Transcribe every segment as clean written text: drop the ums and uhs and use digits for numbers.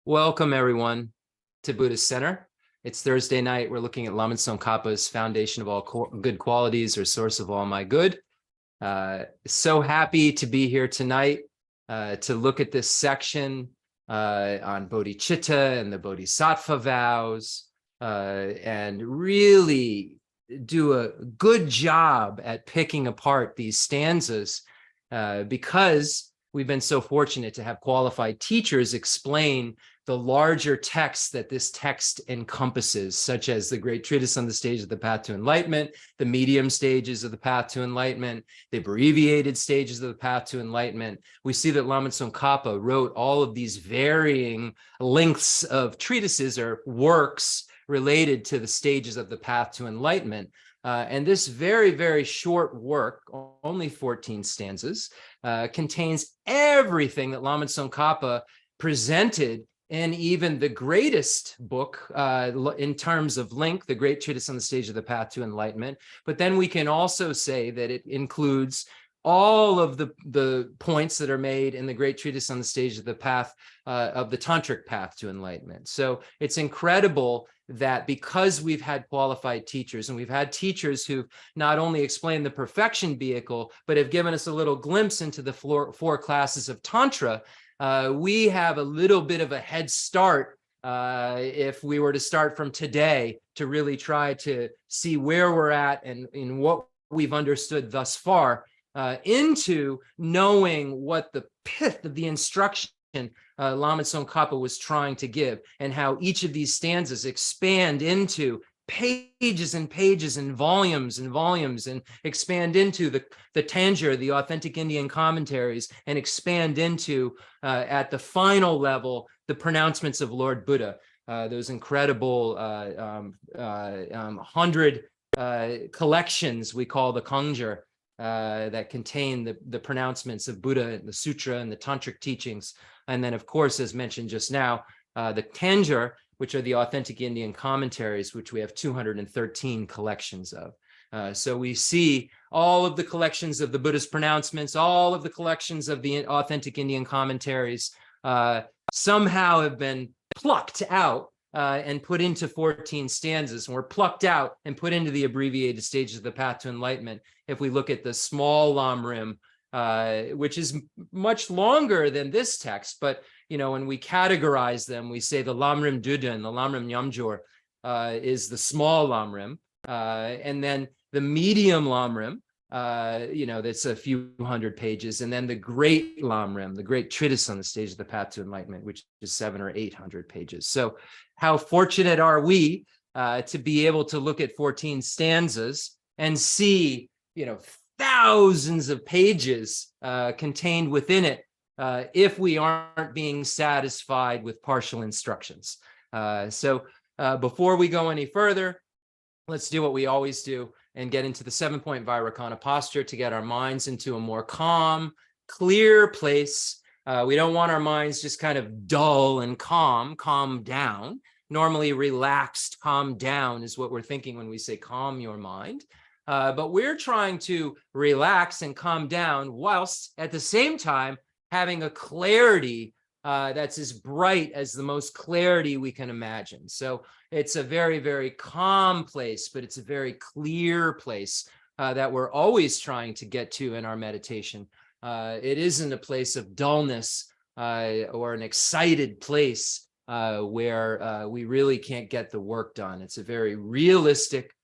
Welcome, everyone, to Buddhist Center. It's Thursday night. We're looking at Lama Tsongkhapa's Foundation of All Good Qualities, or Source of All My Good. So happy to be here tonight to look at this section on bodhicitta and the bodhisattva vows, and really do a good job at picking apart these stanzas because we've been so fortunate to have qualified teachers explain the larger text that this text encompasses, such as the great treatise on the stage of the path to enlightenment, the medium stages of the path to enlightenment, the abbreviated stages of the path to enlightenment. We see that Lama Tsongkhapa wrote all of these varying lengths of treatises or works related to the stages of the path to enlightenment. And this very, very short work, only 14 stanzas, contains everything that Lama Tsongkhapa presented in even the greatest book in terms of length, the great treatise on the stage of the path to enlightenment. But then we can also say that it includes all of the points that are made in the great treatise on the stage of the path of the tantric path to enlightenment. So it's incredible that because we've had qualified teachers, and we've had teachers who've not only explained the perfection vehicle, but have given us a little glimpse into the four classes of Tantra, we have a little bit of a head start if we were to start from today to really try to see where we're at and in what we've understood thus far, into knowing what the pith of the instruction Lama Tsongkhapa was trying to give, and how each of these stanzas expand into pages and pages and volumes, and expand into the Tanjira, the authentic Indian commentaries, and expand into, at the final level, the pronouncements of Lord Buddha, those incredible 100 collections we call the Kangjur, that contain the pronouncements of Buddha, the sutra, and the tantric teachings. And then, of course, as mentioned just now, the Tanjira, which are the authentic Indian commentaries, which we have 213 collections of. So we see all of the collections of the Buddhist pronouncements, all of the collections of the authentic Indian commentaries somehow have been plucked out and put into 14 stanzas, and were plucked out and put into the abbreviated stages of the path to enlightenment. If we look at the small Lamrim, which is much longer than this text, but when we categorize them, we say the Lamrim Duda and the Lamrim Nyamjor is the small Lamrim, and then the medium Lamrim, that's a few hundred pages, and then the great Lamrim, the great treatise on the stage of the path to enlightenment, which is 700 or 800 pages. So how fortunate are we to be able to look at 14 stanzas and see, thousands of pages contained within it, if we aren't being satisfied with partial instructions. So before we go any further, let's do what we always do and get into the 7-point Vairocana posture to get our minds into a more calm, clear place. We don't want our minds just kind of dull and calm down. Normally relaxed, calm down is what we're thinking when we say calm your mind. But we're trying to relax and calm down whilst at the same time having a clarity that's as bright as the most clarity we can imagine. So it's a very, very calm place, but it's a very clear place that we're always trying to get to in our meditation. It isn't a place of dullness or an excited place where we really can't get the work done. It's a very realistic,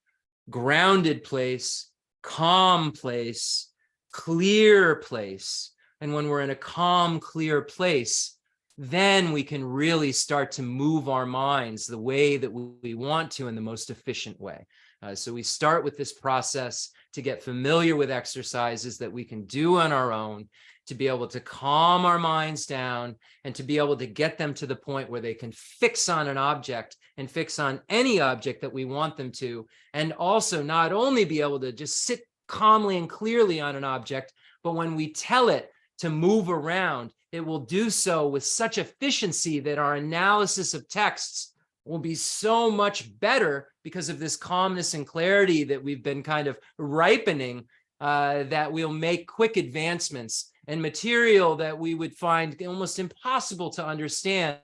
grounded place, calm place, clear place. And when we're in a calm, clear place, then we can really start to move our minds the way that we want to in the most efficient way. So we start with this process to get familiar with exercises that we can do on our own, to be able to calm our minds down and to be able to get them to the point where they can fix on an object and fix on any object that we want them to. And also not only be able to just sit calmly and clearly on an object, but when we tell it to move around, it will do so with such efficiency that our analysis of texts will be so much better because of this calmness and clarity that we've been kind of ripening, that we'll make quick advancements, and material that we would find almost impossible to understand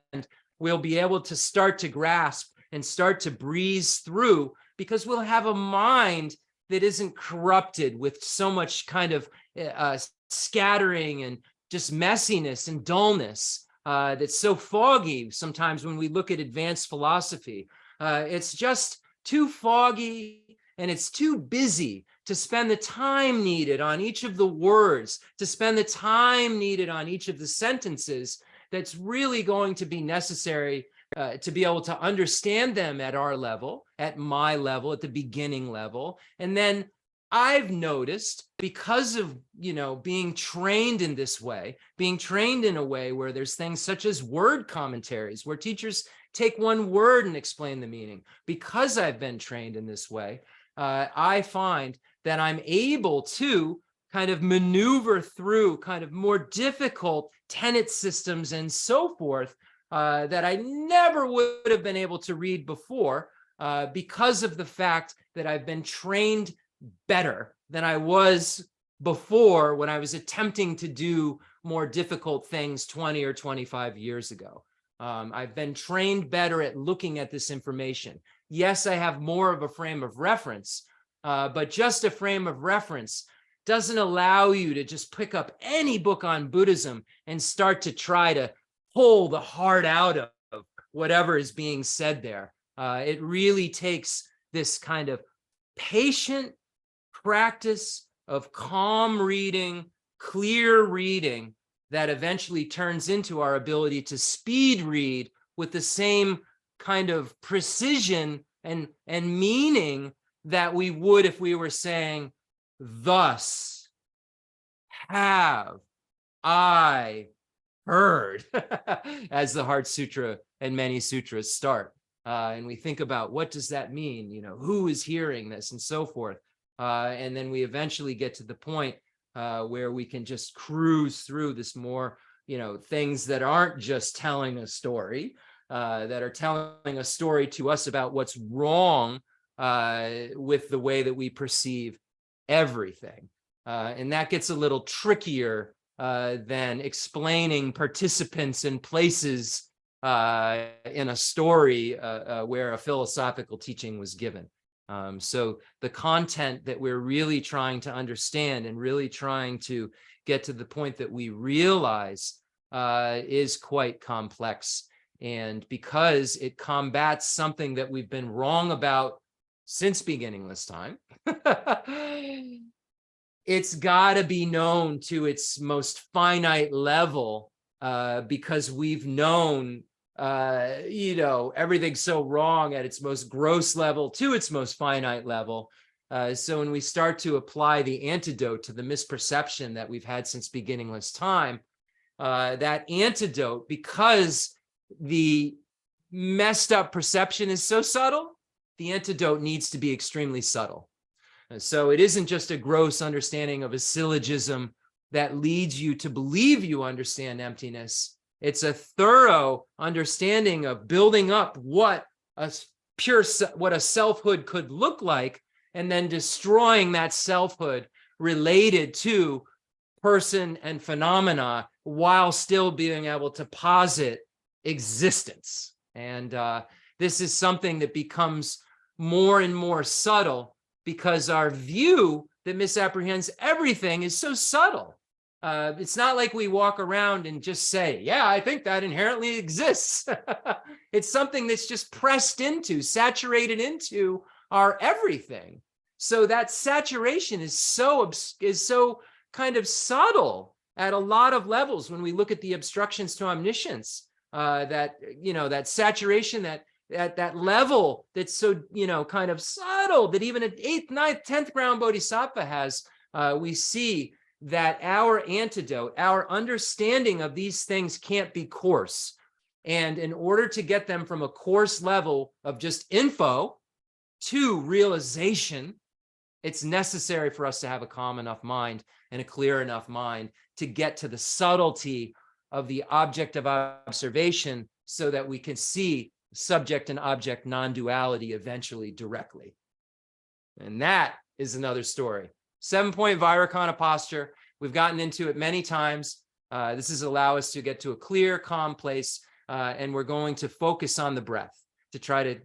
we'll be able to start to grasp and start to breeze through, because we'll have a mind that isn't corrupted with so much kind of scattering and just messiness and dullness that's so foggy sometimes when we look at advanced philosophy. It's just too foggy and it's too busy to spend the time needed on each of the words, to spend the time needed on each of the sentences that's really going to be necessary to be able to understand them at our level, at my level, at the beginning level. And then I've noticed, because of, being trained in this way, being trained in a way where there's things such as word commentaries, where teachers take one word and explain the meaning. Because I've been trained in this way, I find that I'm able to kind of maneuver through kind of more difficult tenet systems and so forth that I never would have been able to read before, because of the fact that I've been trained better than I was before when I was attempting to do more difficult things 20 or 25 years ago. I've been trained better at looking at this information. Yes, I have more of a frame of reference, but just a frame of reference doesn't allow you to just pick up any book on Buddhism and start to try to pull the heart out of whatever is being said there. It really takes this kind of patient practice of calm reading, clear reading, that eventually turns into our ability to speed read with the same kind of precision and meaning that we would if we were saying, "Thus have I heard," as the Heart Sutra and many sutras start. And we think about, what does that mean? Who is hearing this and so forth. And then we eventually get to the point where we can just cruise through this more, things that aren't just telling a story, that are telling a story to us about what's wrong with the way that we perceive everything. And that gets a little trickier than explaining participants and places in a story where a philosophical teaching was given. So the content that we're really trying to understand and really trying to get to the point that we realize is quite complex. And because it combats something that we've been wrong about since beginningless time, it's got to be known to its most finite level, because we've known everything's so wrong at its most gross level to its most finite level. So when we start to apply the antidote to the misperception that we've had since beginningless time, that antidote, because the messed up perception is so subtle, the antidote needs to be extremely subtle. So it isn't just a gross understanding of a syllogism that leads you to believe you understand emptiness. It's a thorough understanding of building up what a selfhood could look like, and then destroying that selfhood related to person and phenomena while still being able to posit existence. And this is something that becomes more and more subtle, because our view that misapprehends everything is so subtle. It's not like we walk around and just say, yeah, I think that inherently exists. It's something that's just pressed into, saturated into our everything. So that saturation is so kind of subtle at a lot of levels when we look at the obstructions to omniscience. That saturation, that level that's so, kind of subtle, that even an 8th, 9th, 10th ground bodhisattva has, we see that our antidote, our understanding of these things can't be coarse. And in order to get them from a coarse level of just info to realization, it's necessary for us to have a calm enough mind and a clear enough mind to get to the subtlety of the object of observation, so that we can see subject and object non-duality eventually directly. And that is another story. 7-point Vairocana posture. We've gotten into it many times. This is allow us to get to a clear, calm place and we're going to focus on the breath to try to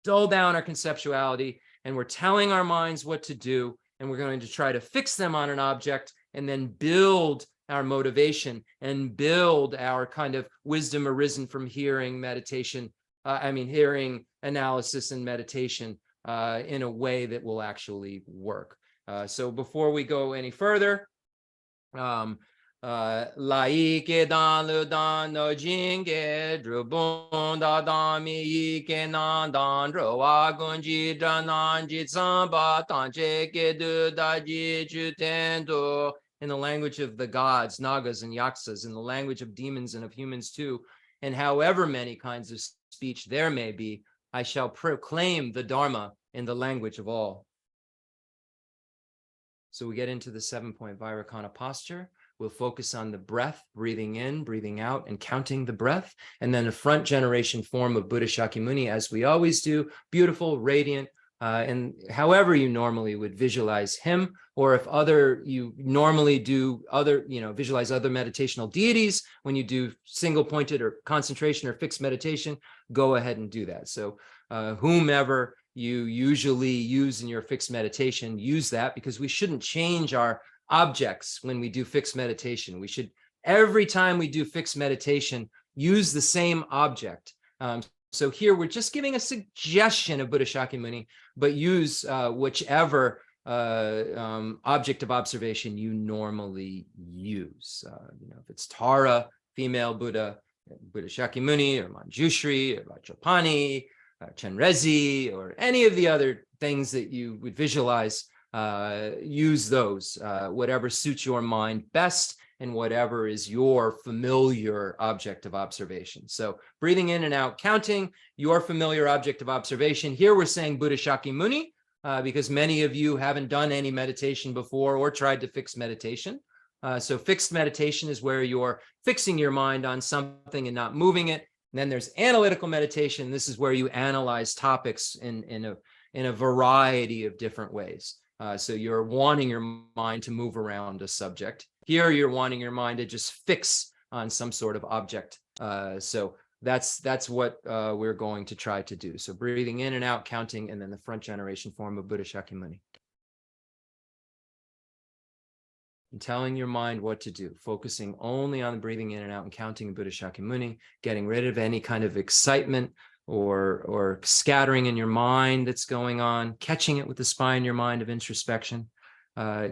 dull down our conceptuality, and we're telling our minds what to do, and we're going to try to fix them on an object and then build our motivation and build our kind of wisdom arisen from hearing meditation, hearing analysis and meditation in a way that will actually work. So before we go any further, lai ke dan lu dan no jing ge dru bon da dan mi ke nan dan ro wa gun ji dan nan ji san ba tan che ke du da ji chu ten do. In the language of the gods, nagas and yaksas, in the language of demons and of humans too, and however many kinds of speech there may be, I shall proclaim the Dharma in the language of all. So we get into the 7-point Vairakana posture. We'll focus on the breath, breathing in, breathing out, and counting the breath. And then a front generation form of Buddha Shakyamuni, as we always do, beautiful, radiant, and however you normally would visualize him, or if you normally do visualize other meditational deities when you do single pointed or concentration or fixed meditation, go ahead and do that. So whomever you usually use in your fixed meditation, use that, because we shouldn't change our objects when we do fixed meditation. We should, every time we do fixed meditation, use the same object. So here we're just giving a suggestion of Buddha Shakyamuni, but use whichever object of observation you normally use. If it's Tara, female Buddha, Buddha Shakyamuni, or Manjushri, or Vajrapani, Chenrezi, or any of the other things that you would visualize, use those, whatever suits your mind best and whatever is your familiar object of observation. So breathing in and out, counting your familiar object of observation. Here we're saying Buddha Shakyamuni, because many of you haven't done any meditation before or tried to fix meditation. So fixed meditation is where you're fixing your mind on something and not moving it. And then there's analytical meditation. This is where you analyze topics in a variety of different ways. So you're wanting your mind to move around a subject. Here you're wanting your mind to just fix on some sort of object. So that's what we're going to try to do. So breathing in and out, counting, and then the front generation form of Buddha Shakyamuni. And telling your mind what to do, focusing only on the breathing in and out and counting in Buddha Shakyamuni, getting rid of any kind of excitement or scattering in your mind that's going on, catching it with the spy in your mind of introspection,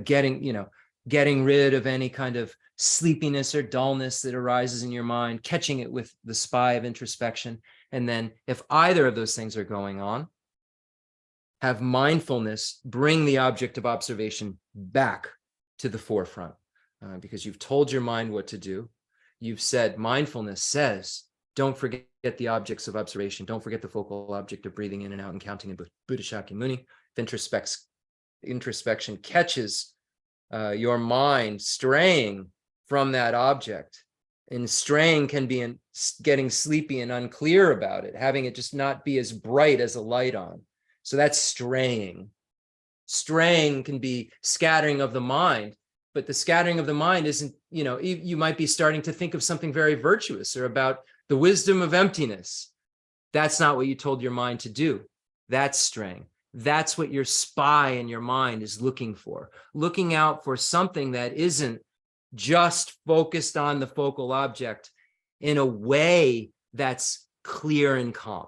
getting rid of any kind of sleepiness or dullness that arises in your mind, catching it with the spy of introspection. And then if either of those things are going on, have mindfulness bring the object of observation back to the forefront, because you've told your mind what to do. You've said, mindfulness says, don't forget the objects of observation. Don't forget the focal object of breathing in and out and counting in Buddha Shakyamuni. If introspection catches your mind straying from that object, and straying can be in getting sleepy and unclear about it, having it just not be as bright as a light on. So that's straying. Straying can be scattering of the mind, but the scattering of the mind isn't, you might be starting to think of something very virtuous or about the wisdom of emptiness. That's not what you told your mind to do. That's straying. That's what your spy in your mind is looking for, looking out for something that isn't just focused on the focal object in a way that's clear and calm.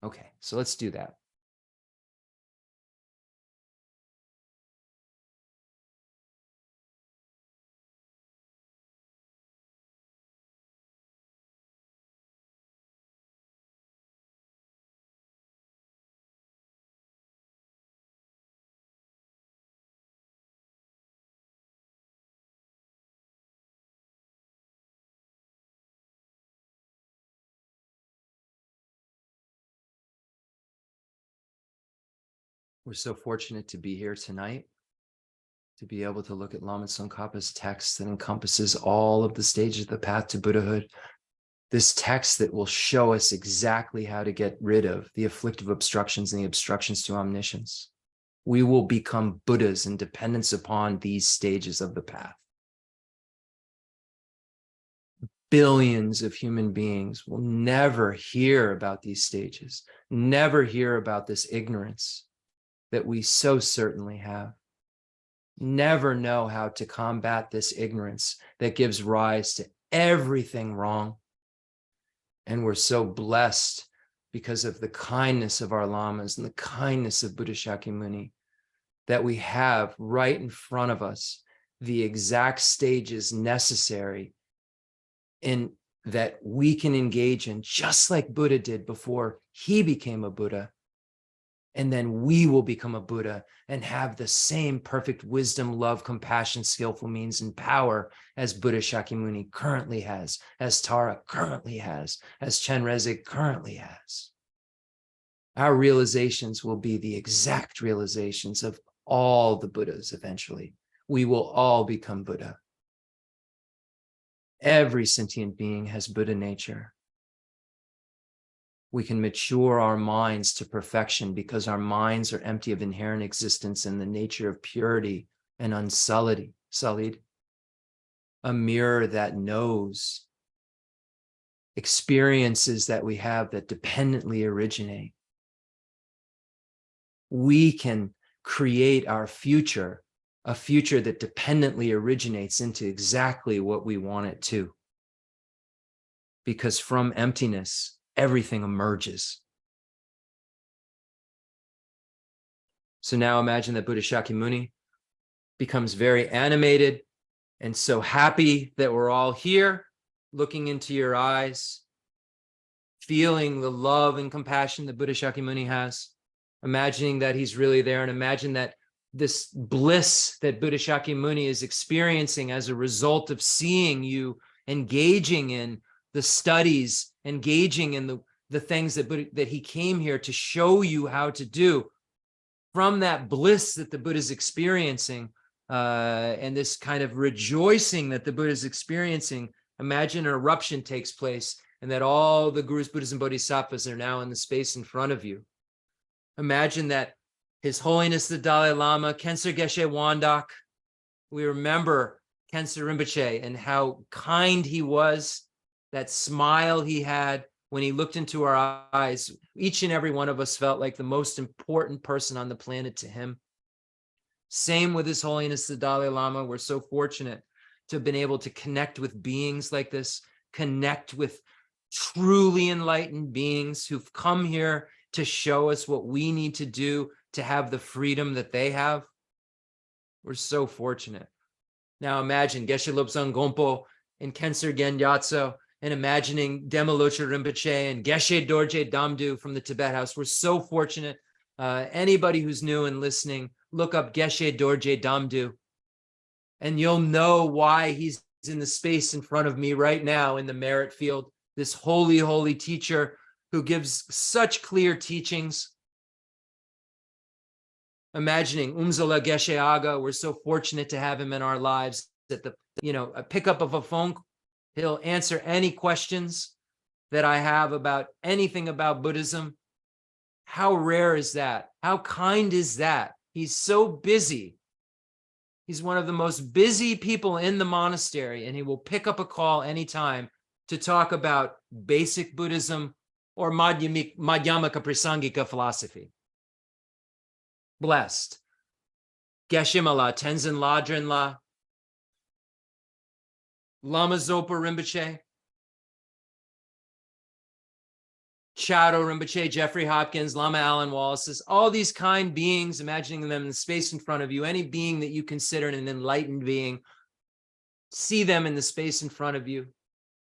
Okay, so let's do that. We're so fortunate to be here tonight, to be able to look at Lama Tsongkhapa's text that encompasses all of the stages of the path to Buddhahood. This text that will show us exactly how to get rid of the afflictive obstructions and the obstructions to omniscience. We will become Buddhas in dependence upon these stages of the path. billions of human beings will never hear about these stages, never hear about this ignorance that we so certainly have, never know how to combat this ignorance that gives rise to everything wrong. And we're so blessed because of the kindness of our lamas and the kindness of Buddha Shakyamuni that we have right in front of us the exact stages necessary in that we can engage in, just like Buddha did before he became a Buddha. And then we will become a Buddha and have the same perfect wisdom, love, compassion, skillful means, and power as Buddha Shakyamuni currently has, as Tara currently has, as Chenrezig currently has. Our realizations will be the exact realizations of all the Buddhas eventually. We will all become Buddha. Every sentient being has Buddha nature. We can mature our minds to perfection because our minds are empty of inherent existence and the nature of purity and unsullied. A mirror that knows experiences that we have that dependently originate. We can create our future, a future that dependently originates into exactly what we want it to. Because from emptiness, everything emerges. So now imagine that Buddha Shakyamuni becomes very animated and so happy that we're all here, looking into your eyes, feeling the love and compassion that Buddha Shakyamuni has, imagining that he's really there, and imagine that this bliss that Buddha Shakyamuni is experiencing as a result of seeing you engaging in the studies, engaging in the things that he came here to show you how to do. From that bliss that the Buddha is experiencing, and this kind of rejoicing that the Buddha is experiencing, imagine an eruption takes place and that all the Gurus, Buddhas, and Bodhisattvas are now in the space in front of you. Imagine that His Holiness the Dalai Lama, Khenser Geshe Wandak, we remember Khenser Rinpoche and how kind he was, that smile he had when he looked into our eyes. Each and every one of us felt like the most important person on the planet to him. Same with His Holiness the Dalai Lama. We're so fortunate to have been able to connect with beings like this, connect with truly enlightened beings who've come here to show us what we need to do to have the freedom that they have. We're so fortunate. Now imagine Geshe Lobsang Gompo and Khenser Gen Yatso, and imagining Dema Loche Rinpoche and Geshe Dorje Damdu from the Tibet House. We're so fortunate. Anybody who's new and listening, look up Geshe Dorje Damdu, and you'll know why he's in the space in front of me right now in the merit field. This holy, holy teacher who gives such clear teachings. Imagining Umzala Geshe Aga, we're so fortunate to have him in our lives. At a pickup of a phone, he'll answer any questions that I have about anything about Buddhism. How rare is that? How kind is that? He's so busy. He's one of the most busy people in the monastery, and he will pick up a call anytime to talk about basic Buddhism or Madhyamika Prasangika philosophy. Blessed. Geshimala, Tenzin Ladrin La, Lama Zopa Rinpoche, Chado Rinpoche, Jeffrey Hopkins, Lama Allen Wallace, all these kind beings, imagining them in the space in front of you, any being that you consider an enlightened being, see them in the space in front of you.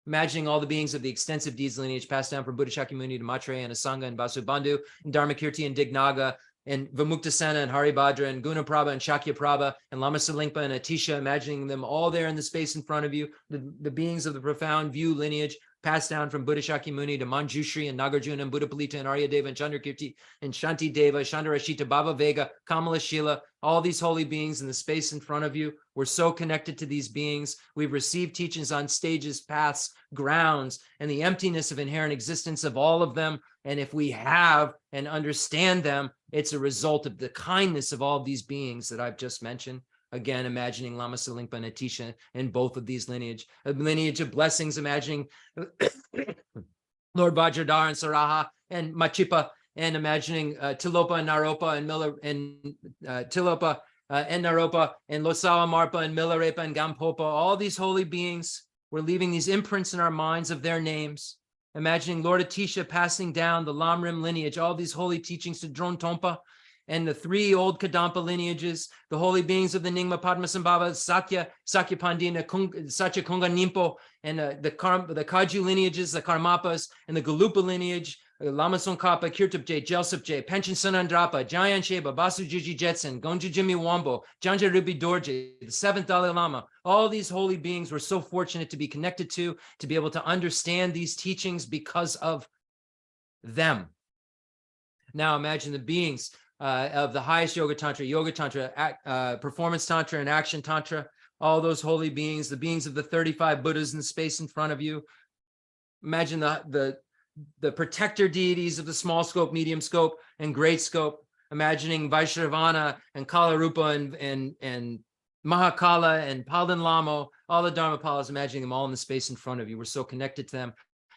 Imagining all the beings of the extensive deeds lineage passed down from Buddha Shakyamuni to Maitreya and Asanga and Vasubandhu and Dharmakirti and Dignaga and Vimuktasena and Haribhadra and Gunaprabha and Shakyaprabha and Lama Salingpa and Atisha, imagining them all there in the space in front of you, the beings of the profound view lineage passed down from Buddha Shakyamuni to Manjushri and Nagarjuna and Buddha Palita and Arya Deva and Chandrakirti and Shanti Deva, Chandrashita, Baba Vega, Kamala Shila, all these holy beings in the space in front of you. We're so connected to these beings. We've received teachings on stages, paths, grounds, and the emptiness of inherent existence of all of them. And if we have and understand them, it's a result of the kindness of all of these beings that I've just mentioned. again, imagining Lama Salingpa and Atisha in both of these lineage, a lineage of blessings, imagining Lord Vajradhar and Saraha and Machipa, and imagining Tilopa and Naropa and Miller and Tilopa and Naropa and Losawa Marpa and Milarepa and Gampopa, all these holy beings. We're leaving these imprints in our minds of their names. Imagining Lord Atisha passing down the Lamrim lineage, all these holy teachings to Dron Tompa and the 3 old Kadampa lineages, the holy beings of the Nyingma Padmasambhava, Sakya Pandina, Satya Kunga Nimpo, and the Kaju lineages, the Karmapas, and the Galupa lineage, Lama Tsongkhapa, Kirtapje, Jelsapje, Penchen Sanandrapa, Jayan Sheba, Basujiji Jetson, Gonju Jimmy Wambo, Janja Ruby Dorje, the 7th Dalai Lama. All these holy beings we're so fortunate to be connected to be able to understand these teachings because of them. Now imagine the beings of the highest Yoga Tantra, Performance Tantra, and Action Tantra, all those holy beings, the beings of the 35 Buddhas in the space in front of you. Imagine the protector deities of the small scope, medium scope, and great scope, imagining Vaishravana and Kalarupa and Mahakala and Palden Lamo, all the Dharmapalas, imagining them all in the space in front of you. We're so connected to them.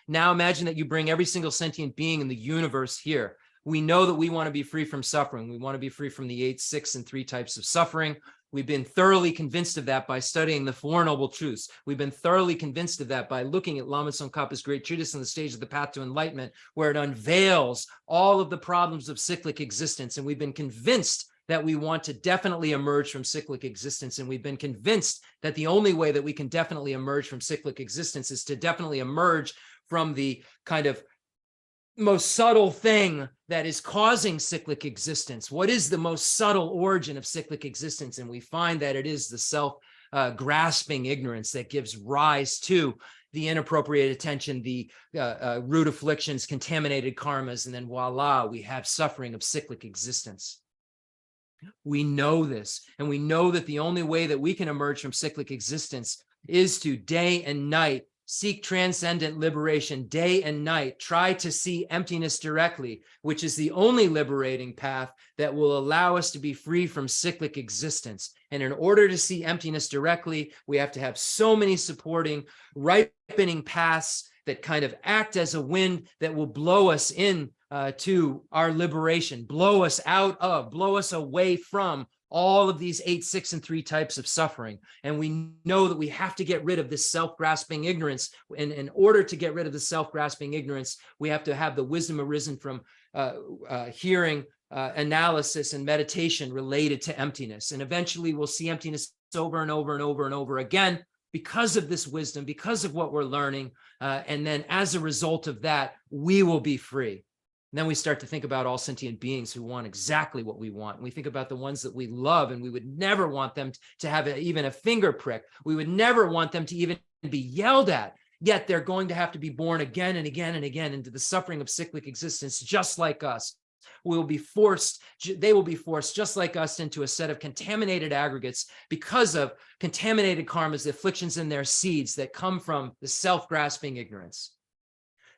Now imagine that you bring every single sentient being in the universe here. We know that we want to be free from suffering. We want to be free from the 8, 6, and 3 types of suffering. We've been thoroughly convinced of that by studying the 4 Noble Truths. We've been thoroughly convinced of that by looking at Lama Tsongkhapa's great treatise on the stage of the path to enlightenment, where it unveils all of the problems of cyclic existence. And we've been convinced that we want to definitely emerge from cyclic existence. And we've been convinced that the only way that we can definitely emerge from cyclic existence is to definitely emerge from the kind of most subtle thing that is causing cyclic existence. What is the most subtle origin of cyclic existence? And we find that it is the self-grasping ignorance that gives rise to the inappropriate attention, the root afflictions, contaminated karmas, and then voila, we have suffering of cyclic existence. We know this, and we know that the only way that we can emerge from cyclic existence is to day and night seek transcendent liberation, day and night. Try to see emptiness directly, which is the only liberating path that will allow us to be free from cyclic existence. And in order to see emptiness directly, we have to have so many supporting, ripening paths that kind of act as a wind that will blow us in to our liberation, blow us away from all of these 8, 6, and 3 types of suffering. And we know that we have to get rid of this self-grasping ignorance. And in order to get rid of the self-grasping ignorance, we have to have the wisdom arisen from hearing, analysis, and meditation related to emptiness. And eventually we'll see emptiness over and over and over and over again because of this wisdom, because of what we're learning. And then as a result of that, we will be free. And then we start to think about all sentient beings who want exactly what we want. And we think about the ones that we love, and we would never want them to have even a finger prick. We would never want them to even be yelled at. Yet they're going to have to be born again and again and again into the suffering of cyclic existence, just like us. They will be forced just like us into a set of contaminated aggregates because of contaminated karmas, the afflictions in their seeds that come from the self-grasping ignorance.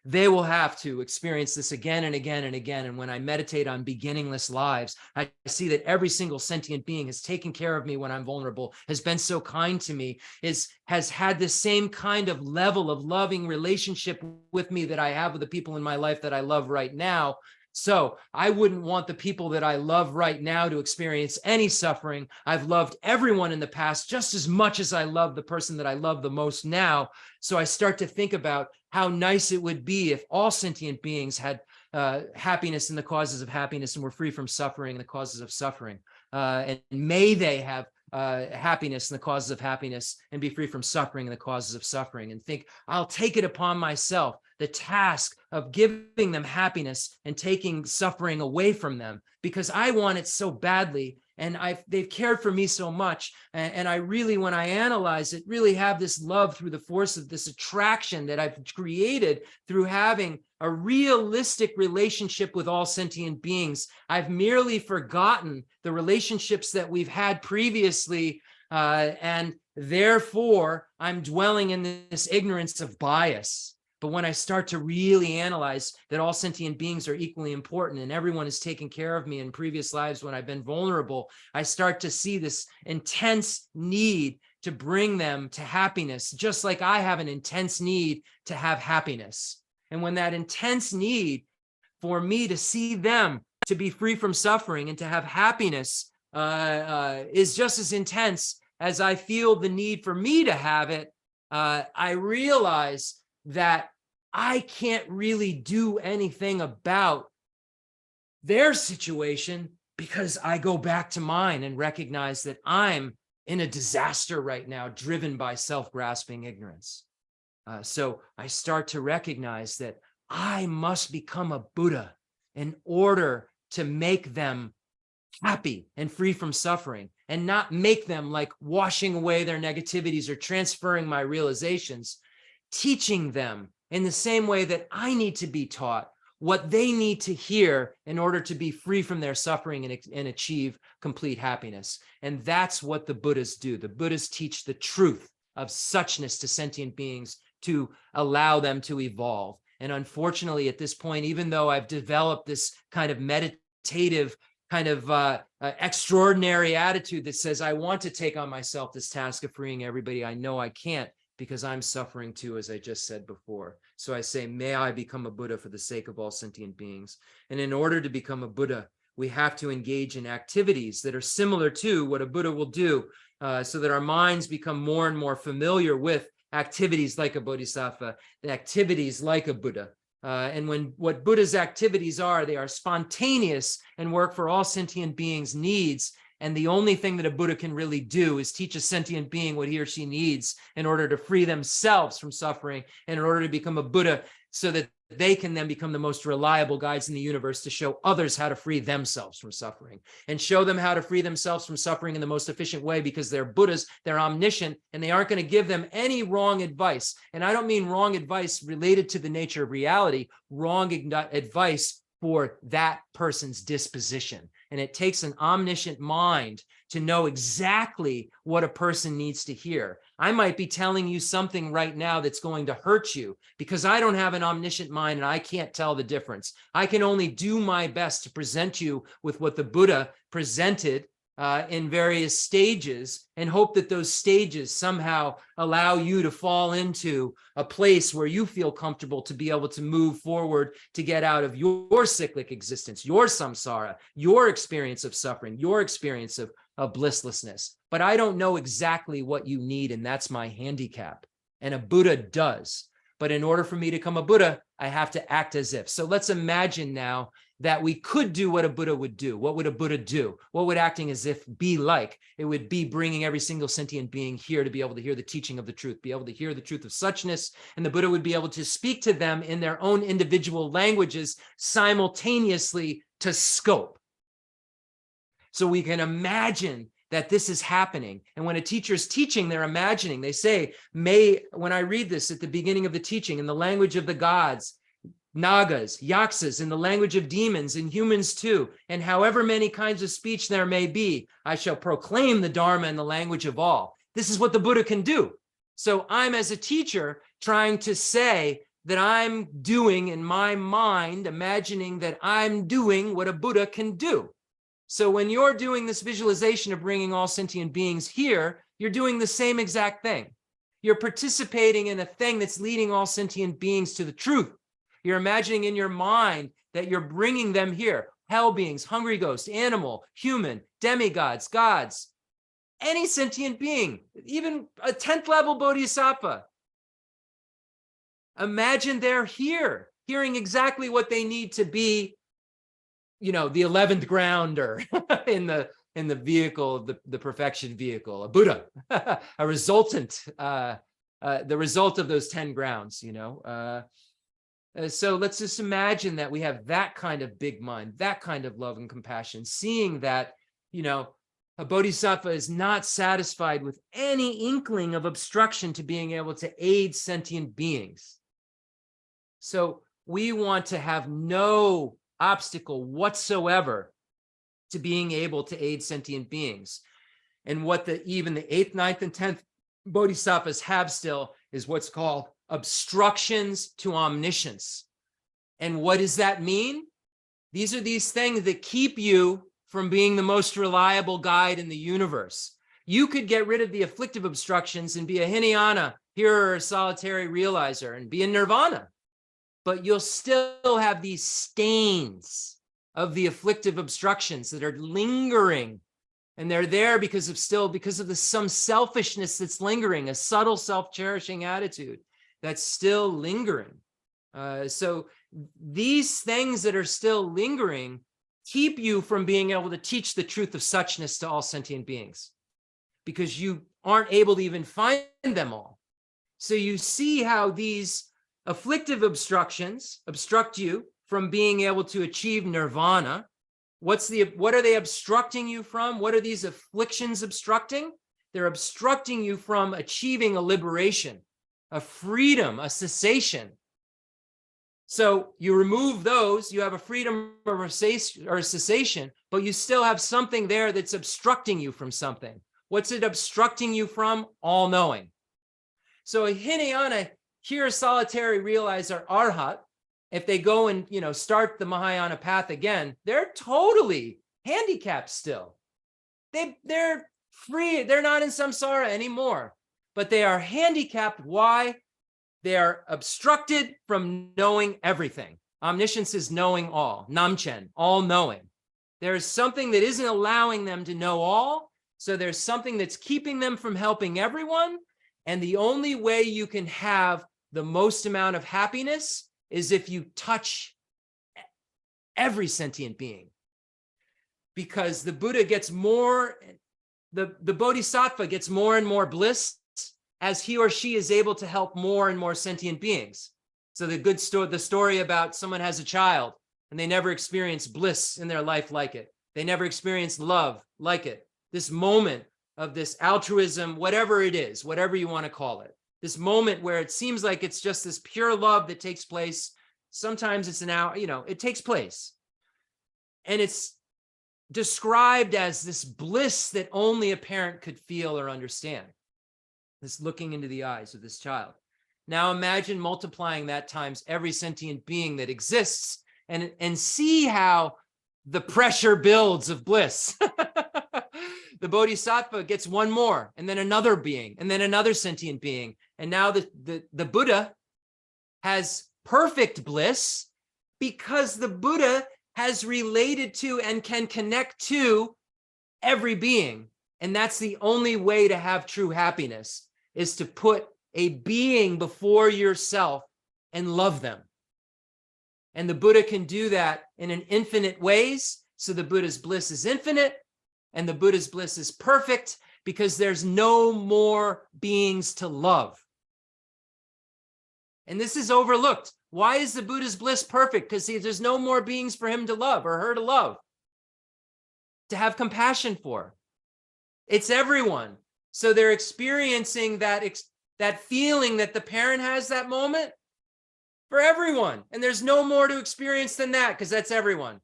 They will have to experience this again and again and again. And when I meditate on beginningless lives, I see that every single sentient being has taken care of me when I'm vulnerable, has been so kind to me, has had the same kind of level of loving relationship with me that I have with the people in my life that I love right now. So I wouldn't want the people that I love right now to experience any suffering. I've loved everyone in the past just as much as I love the person that I love the most now. So I start to think about how nice it would be if all sentient beings had happiness and the causes of happiness and were free from suffering and the causes of suffering. And may they have happiness and the causes of happiness and be free from suffering and the causes of suffering, and think, I'll take it upon myself, the task of giving them happiness and taking suffering away from them, because I want it so badly. And they've cared for me so much. And I really, when I analyze it, really have this love through the force of this attraction that I've created through having a realistic relationship with all sentient beings. I've merely forgotten the relationships that we've had previously. And therefore, I'm dwelling in this ignorance of bias. But when I start to really analyze that all sentient beings are equally important and everyone has taken care of me in previous lives when I've been vulnerable, I start to see this intense need to bring them to happiness, just like I have an intense need to have happiness. And when that intense need for me to see them to be free from suffering and to have happiness is just as intense as I feel the need for me to have it, I realize that I can't really do anything about their situation because I go back to mine and recognize that I'm in a disaster right now, driven by self-grasping ignorance. So I start to recognize that I must become a Buddha in order to make them happy and free from suffering, and not make them like washing away their negativities or transferring my realizations, teaching them in the same way that I need to be taught what they need to hear in order to be free from their suffering and achieve complete happiness. And that's what the Buddhas do. The Buddhas teach the truth of suchness to sentient beings to allow them to evolve. And unfortunately, at this point, even though I've developed this kind of meditative, kind of extraordinary attitude that says, I want to take on myself this task of freeing everybody, I know I can't, because I'm suffering too, as I just said before. So I say, may I become a Buddha for the sake of all sentient beings. And in order to become a Buddha, we have to engage in activities that are similar to what a Buddha will do, so that our minds become more and more familiar with activities like a bodhisattva, the activities like a Buddha. And what Buddha's activities are, they are spontaneous and work for all sentient beings' needs. And the only thing that a Buddha can really do is teach a sentient being what he or she needs in order to free themselves from suffering, and in order to become a Buddha so that they can then become the most reliable guides in the universe to show others how to free themselves from suffering, and show them how to free themselves from suffering in the most efficient way, because they're Buddhas, they're omniscient, and they aren't going to give them any wrong advice. And I don't mean wrong advice related to the nature of reality, wrong advice for that person's disposition. And it takes an omniscient mind to know exactly what a person needs to hear. I might be telling you something right now that's going to hurt you because I don't have an omniscient mind and I can't tell the difference. I can only do my best to present you with what the Buddha presented in various stages, and hope that those stages somehow allow you to fall into a place where you feel comfortable to be able to move forward, to get out of your cyclic existence, your samsara, your experience of suffering, your experience of blisslessness. But I don't know exactly what you need, and that's my handicap. And a Buddha does. But in order for me to become a Buddha, I have to act as if. So let's imagine now that we could do what a Buddha would do. What would a Buddha do? What would acting as if be like? It would be bringing every single sentient being here to be able to hear the teaching of the truth, be able to hear the truth of suchness, and the Buddha would be able to speak to them in their own individual languages simultaneously to scope. So we can imagine that this is happening. And when a teacher is teaching, they're imagining. They say, when I read this at the beginning of the teaching, in the language of the gods, Nagas, Yaksas, in the language of demons, and humans too, and however many kinds of speech there may be, I shall proclaim the Dharma in the language of all. This is what the Buddha can do. So I'm, as a teacher, trying to say that I'm doing in my mind, imagining that I'm doing what a Buddha can do. So when you're doing this visualization of bringing all sentient beings here, you're doing the same exact thing. You're participating in a thing that's leading all sentient beings to the truth. You're imagining in your mind that you're bringing them here. Hell beings, hungry ghosts, animal, human, demigods, gods, any sentient being, even a 10th level bodhisattva. Imagine they're here, hearing exactly what they need to be, the 11th grounder in the vehicle, the perfection vehicle, a Buddha, a resultant, the result of those 10 grounds, So let's just imagine that we have that kind of big mind, that kind of love and compassion, seeing that, a bodhisattva is not satisfied with any inkling of obstruction to being able to aid sentient beings. So we want to have no obstacle whatsoever to being able to aid sentient beings. And what even the 8th, 9th, and 10th bodhisattvas have still is what's called obstructions to omniscience. And what does that mean? These are these things that keep you from being the most reliable guide in the universe. You could get rid of the afflictive obstructions and be a Hinayana, hearer, solitary realizer, and be in nirvana. But you'll still have these stains of the afflictive obstructions that are lingering. And they're there because of some selfishness that's lingering, a subtle self-cherishing attitude that's still lingering. So these things that are still lingering keep you from being able to teach the truth of suchness to all sentient beings, because you aren't able to even find them all. So you see how these afflictive obstructions obstruct you from being able to achieve nirvana. What are they obstructing you from? What are these afflictions obstructing? They're obstructing you from achieving a liberation, a freedom, a cessation. So you remove those, you have a freedom or a cessation, but you still have something there that's obstructing you from something. What's it obstructing you from? All knowing. So a Hinayana, here solitary realizer arhat, if they go and start the Mahayana path again, they're totally handicapped still. They're free, they're not in samsara anymore, but they are handicapped. Why? They are obstructed from knowing everything. Omniscience is knowing all. Namchen, all knowing. There's something that isn't allowing them to know all. So there's something that's keeping them from helping everyone. And the only way you can have the most amount of happiness is if you touch every sentient being. Because the Buddha gets more, the Bodhisattva gets more and more bliss as he or she is able to help more and more sentient beings. So the story about someone has a child and they never experience bliss in their life like it. They never experience love like it. This moment of this altruism, whatever it is, whatever you want to call it, this moment where it seems like it's just this pure love that takes place. Sometimes it's it takes place. And it's described as this bliss that only a parent could feel or understand. This looking into the eyes of this child. Now imagine multiplying that times every sentient being that exists and see how the pressure builds of bliss. The Bodhisattva gets one more, and then another being, and then another sentient being. And now the Buddha has perfect bliss because the Buddha has related to and can connect to every being. And that's the only way to have true happiness, is to put a being before yourself and love them. And the Buddha can do that in an infinite ways. So the Buddha's bliss is infinite and the Buddha's bliss is perfect because there's no more beings to love. And this is overlooked. Why is the Buddha's bliss perfect? Because there's no more beings for him to love or her to love, to have compassion for. It's everyone. So they're experiencing that feeling that the parent has that moment for everyone. And there's no more to experience than that because that's everyone.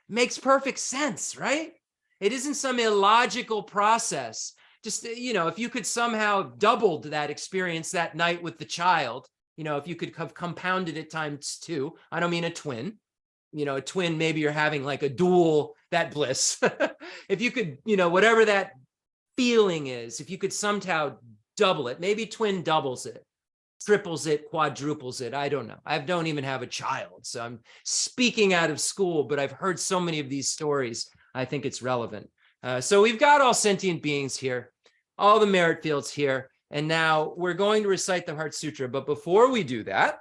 Makes perfect sense, right? It isn't some illogical process. Just, if you could somehow doubled that experience that night with the child, if you could have compounded it times 2, I don't mean a twin, a twin, maybe you're having like a dual, that bliss. If you could, whatever that feeling is, if you could somehow double it, maybe twin doubles it, triples it, quadruples it. I don't know. I don't even have a child. So I'm speaking out of school, but I've heard so many of these stories. I think it's relevant. So we've got all sentient beings here, all the merit fields here. And now we're going to recite the Heart Sutra. But before we do that,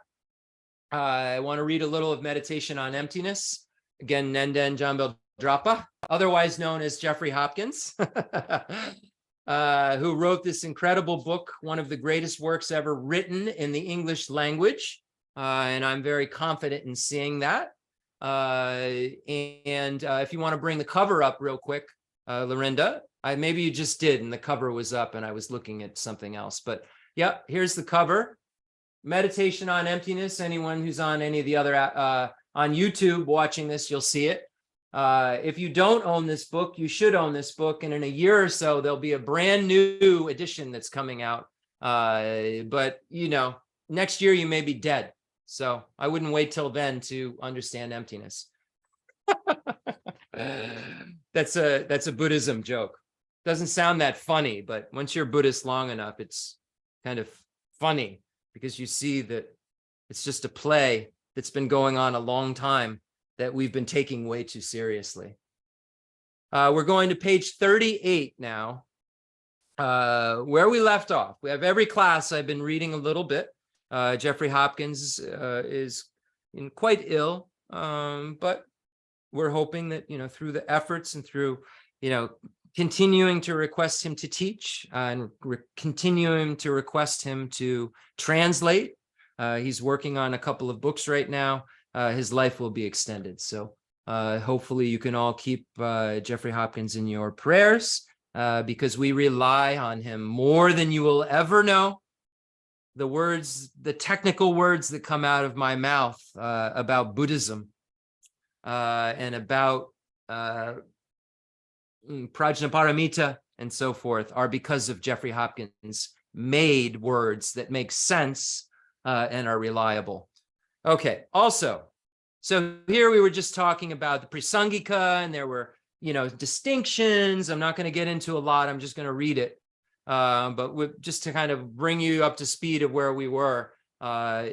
I want to read a little of Meditation on Emptiness. Again, Nenden Jambel Drapa, otherwise known as Jeffrey Hopkins, who wrote this incredible book, one of the greatest works ever written in the English language. And I'm very confident in seeing that. If you want to bring the cover up real quick, Lorinda, maybe you just did and the cover was up and I was looking at something else, but yeah, here's the cover. Meditation on Emptiness. Anyone who's on any of the other, on YouTube watching this, you'll see it. If you don't own this book, you should own this book. And in a year or so, there'll be a brand new edition that's coming out But, next year you may be dead. So I wouldn't wait till then to understand emptiness. That's a Buddhism joke. Doesn't sound that funny, but once you're Buddhist long enough, it's kind of funny because you see that it's just a play that's been going on a long time that we've been taking way too seriously. We're going to page 38 now, where we left off. We have every class I've been reading a little bit. Jeffrey Hopkins is quite ill, but we're hoping that, through the efforts and through, continuing to request him to teach and continuing to request him to translate. He's working on a couple of books right now. His life will be extended. So hopefully you can all keep Jeffrey Hopkins in your prayers because we rely on him more than you will ever know. The technical words that come out of my mouth about Buddhism and about Prajnaparamita and so forth are because of Jeffrey Hopkins' made words that make sense and are reliable. Okay, also, so here we were just talking about the Prasangika, and there were, distinctions. I'm not going to get into a lot. I'm just going to read it. But just to kind of bring you up to speed of where we were, let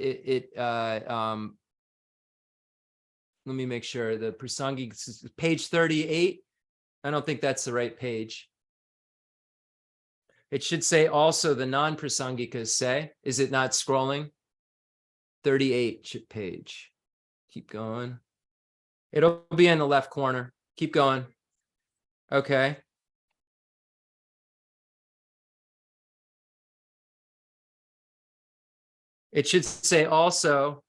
me make sure the Prasangika, page 38. I don't think that's the right page. It should say also the non-Prasangikas say. Is it not scrolling? 38 page. Keep going. It'll be in the left corner. Keep going. Okay. It should say also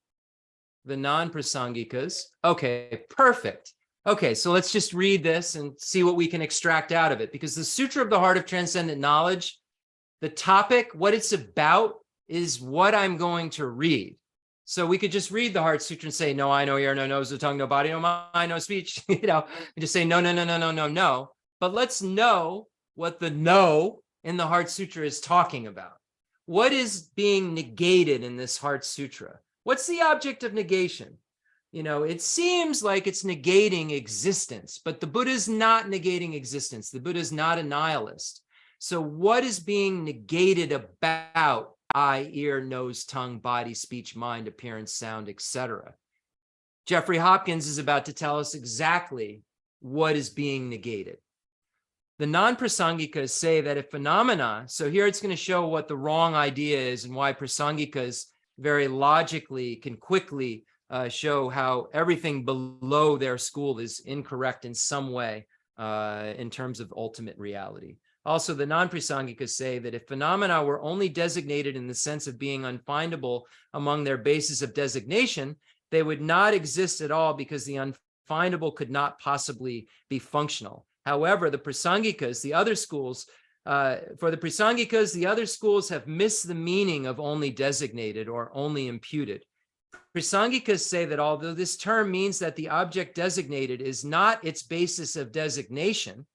the non-Prasangikas. Okay, perfect. Okay, so let's just read this and see what we can extract out of it, because the Sutra of the Heart of Transcendent Knowledge, the topic, what it's about, is what I'm going to read. So we could just read the Heart Sutra and say, no eye, no ear, no nose, no tongue, no body, no mind, no speech, and just say, no, no, no, no, no, no, no. But let's know what the no in the Heart Sutra is talking about. What is being negated in this Heart Sutra? What's the object of negation? It seems like it's negating existence, but the Buddha is not negating existence. The Buddha is not a nihilist. So what is being negated about eye, ear, nose, tongue, body, speech, mind, appearance, sound, etc.? Jeffrey Hopkins is about to tell us exactly what is being negated. The non-Prasangikas say that if phenomena, so here it's going to show what the wrong idea is and why Prasangikas very logically can quickly show how everything below their school is incorrect in some way in terms of ultimate reality. Also, the non-Prasangikas say that if phenomena were only designated in the sense of being unfindable among their bases of designation, they would not exist at all because the unfindable could not possibly be functional. However, the Prasangikas, the other schools, for the Prasangikas, the other schools have missed the meaning of only designated or only imputed. Prasangikas say that although this term means that the object designated is not its basis of designation,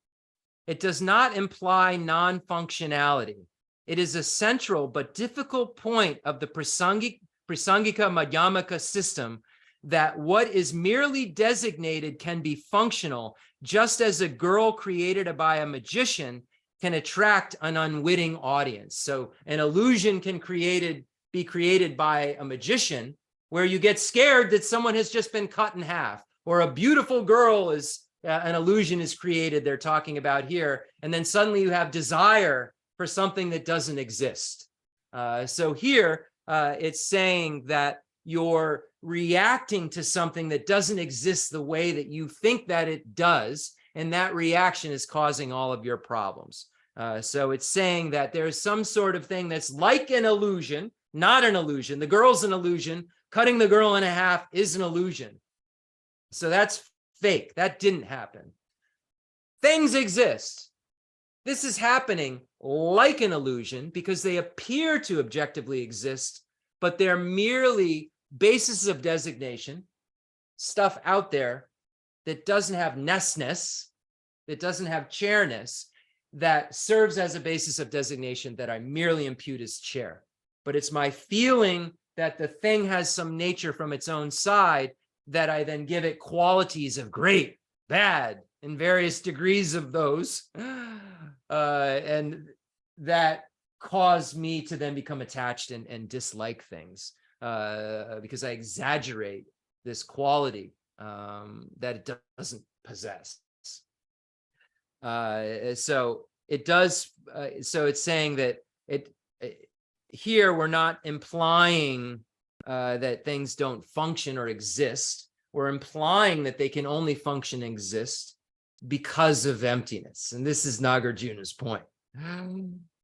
it does not imply non-functionality. It is a central but difficult point of the Prasangika Madhyamaka system that what is merely designated can be functional, just as a girl created by a magician can attract an unwitting audience. So an illusion can be created by a magician, where you get scared that someone has just been cut in half, or a beautiful girl is, an illusion is created, they're talking about here, and then suddenly you have desire for something that doesn't exist. So here it's saying that you're reacting to something that doesn't exist the way that you think that it does, and that reaction is causing all of your problems. So it's saying that there's some sort of thing that's like an illusion, not an illusion. The girl's an illusion. Cutting the girl in half is an illusion. So that's fake. That didn't happen. Things exist. This is happening like an illusion because they appear to objectively exist, but they're merely bases of designation, stuff out there that doesn't have ness-ness, that doesn't have chairness, that serves as a basis of designation that I merely impute as chair. But it's my feeling that the thing has some nature from its own side that I then give it qualities of great, bad, and various degrees of those. And that caused me to then become attached and dislike things because I exaggerate this quality that it doesn't possess. So it does. So it's saying that here we're not implying that things don't function or exist. We're implying that they can only function and exist because of emptiness. And this is Nagarjuna's point.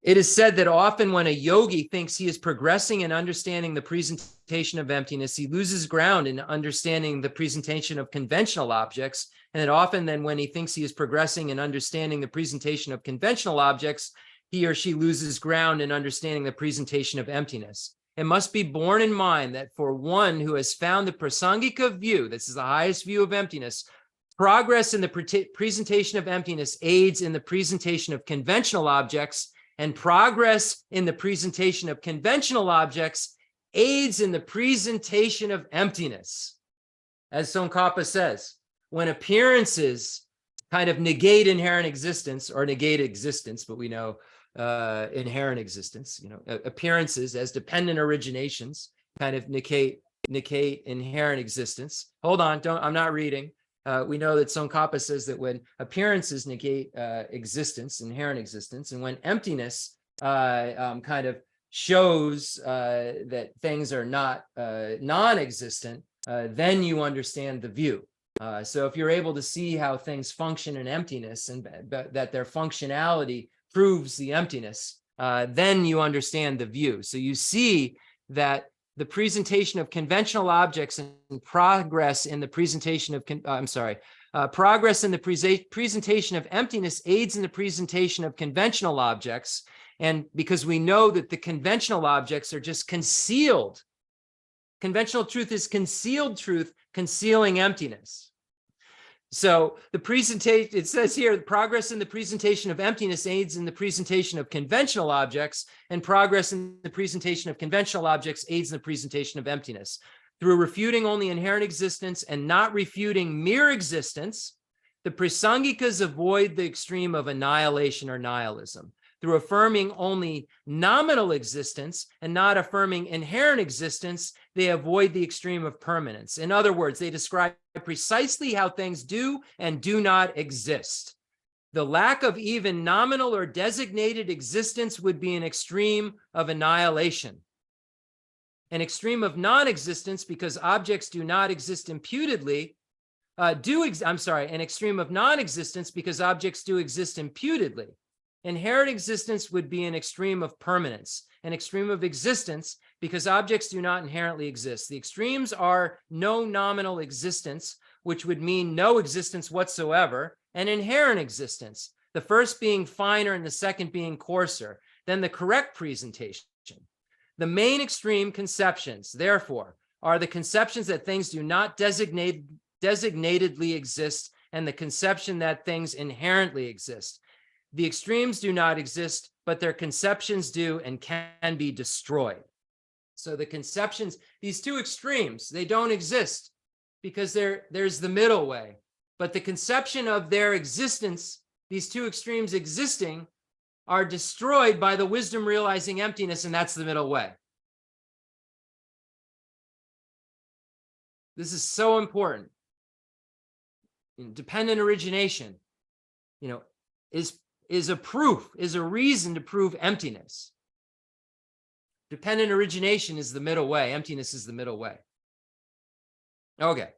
It is said that often when a yogi thinks he is progressing in understanding the presentation of emptiness, he loses ground in understanding the presentation of conventional objects. And that often then when he thinks he is progressing in understanding the presentation of conventional objects, he or she loses ground in understanding the presentation of emptiness. It must be borne in mind that for one who has found the prasangika view, this is the highest view of emptiness, progress in the presentation of emptiness aids in the presentation of conventional objects, and progress in the presentation of conventional objects aids in the presentation of emptiness. As Tsongkhapa says, when appearances kind of negate inherent existence or negate existence, but we know inherent existence, appearances as dependent originations kind of negate inherent existence. Hold on, I'm not reading. We know that Tsongkhapa says that when appearances negate existence, inherent existence, and when emptiness kind of shows that things are not non-existent, then you understand the view. So if you're able to see how things function in emptiness and that their functionality proves the emptiness, then you understand the view. So you see that the presentation of conventional objects and progress in the presentation of, progress in the presentation of emptiness aids in the presentation of conventional objects. And because we know that the conventional objects are just concealed, conventional truth is concealed truth, concealing emptiness. So the presentation, it says here, progress in the presentation of emptiness aids in the presentation of conventional objects, and progress in the presentation of conventional objects aids in the presentation of emptiness. Through refuting only inherent existence and not refuting mere existence, the prasangikas avoid the extreme of annihilation or nihilism. Through affirming only nominal existence and not affirming inherent existence, they avoid the extreme of permanence. In other words, they describe precisely how things do and do not exist. The lack of even nominal or designated existence would be an extreme of annihilation. An extreme of non-existence, because objects do not exist imputedly, an extreme of non-existence because objects do exist imputedly. Inherent existence would be an extreme of permanence, an extreme of existence, because objects do not inherently exist. The extremes are no nominal existence, which would mean no existence whatsoever, and inherent existence, the first being finer and the second being coarser than the correct presentation. The main extreme conceptions, therefore, are the conceptions that things do not designatedly exist and the conception that things inherently exist. The extremes do not exist, but their conceptions do and can be destroyed. So the conceptions, these two extremes, they don't exist because there's the middle way. But the conception of their existence, these two extremes existing, are destroyed by the wisdom realizing emptiness, and that's the middle way. This is so important. Dependent origination, is a proof, is a reason to prove emptiness. Dependent origination is the middle way. Emptiness is the middle way. Okay.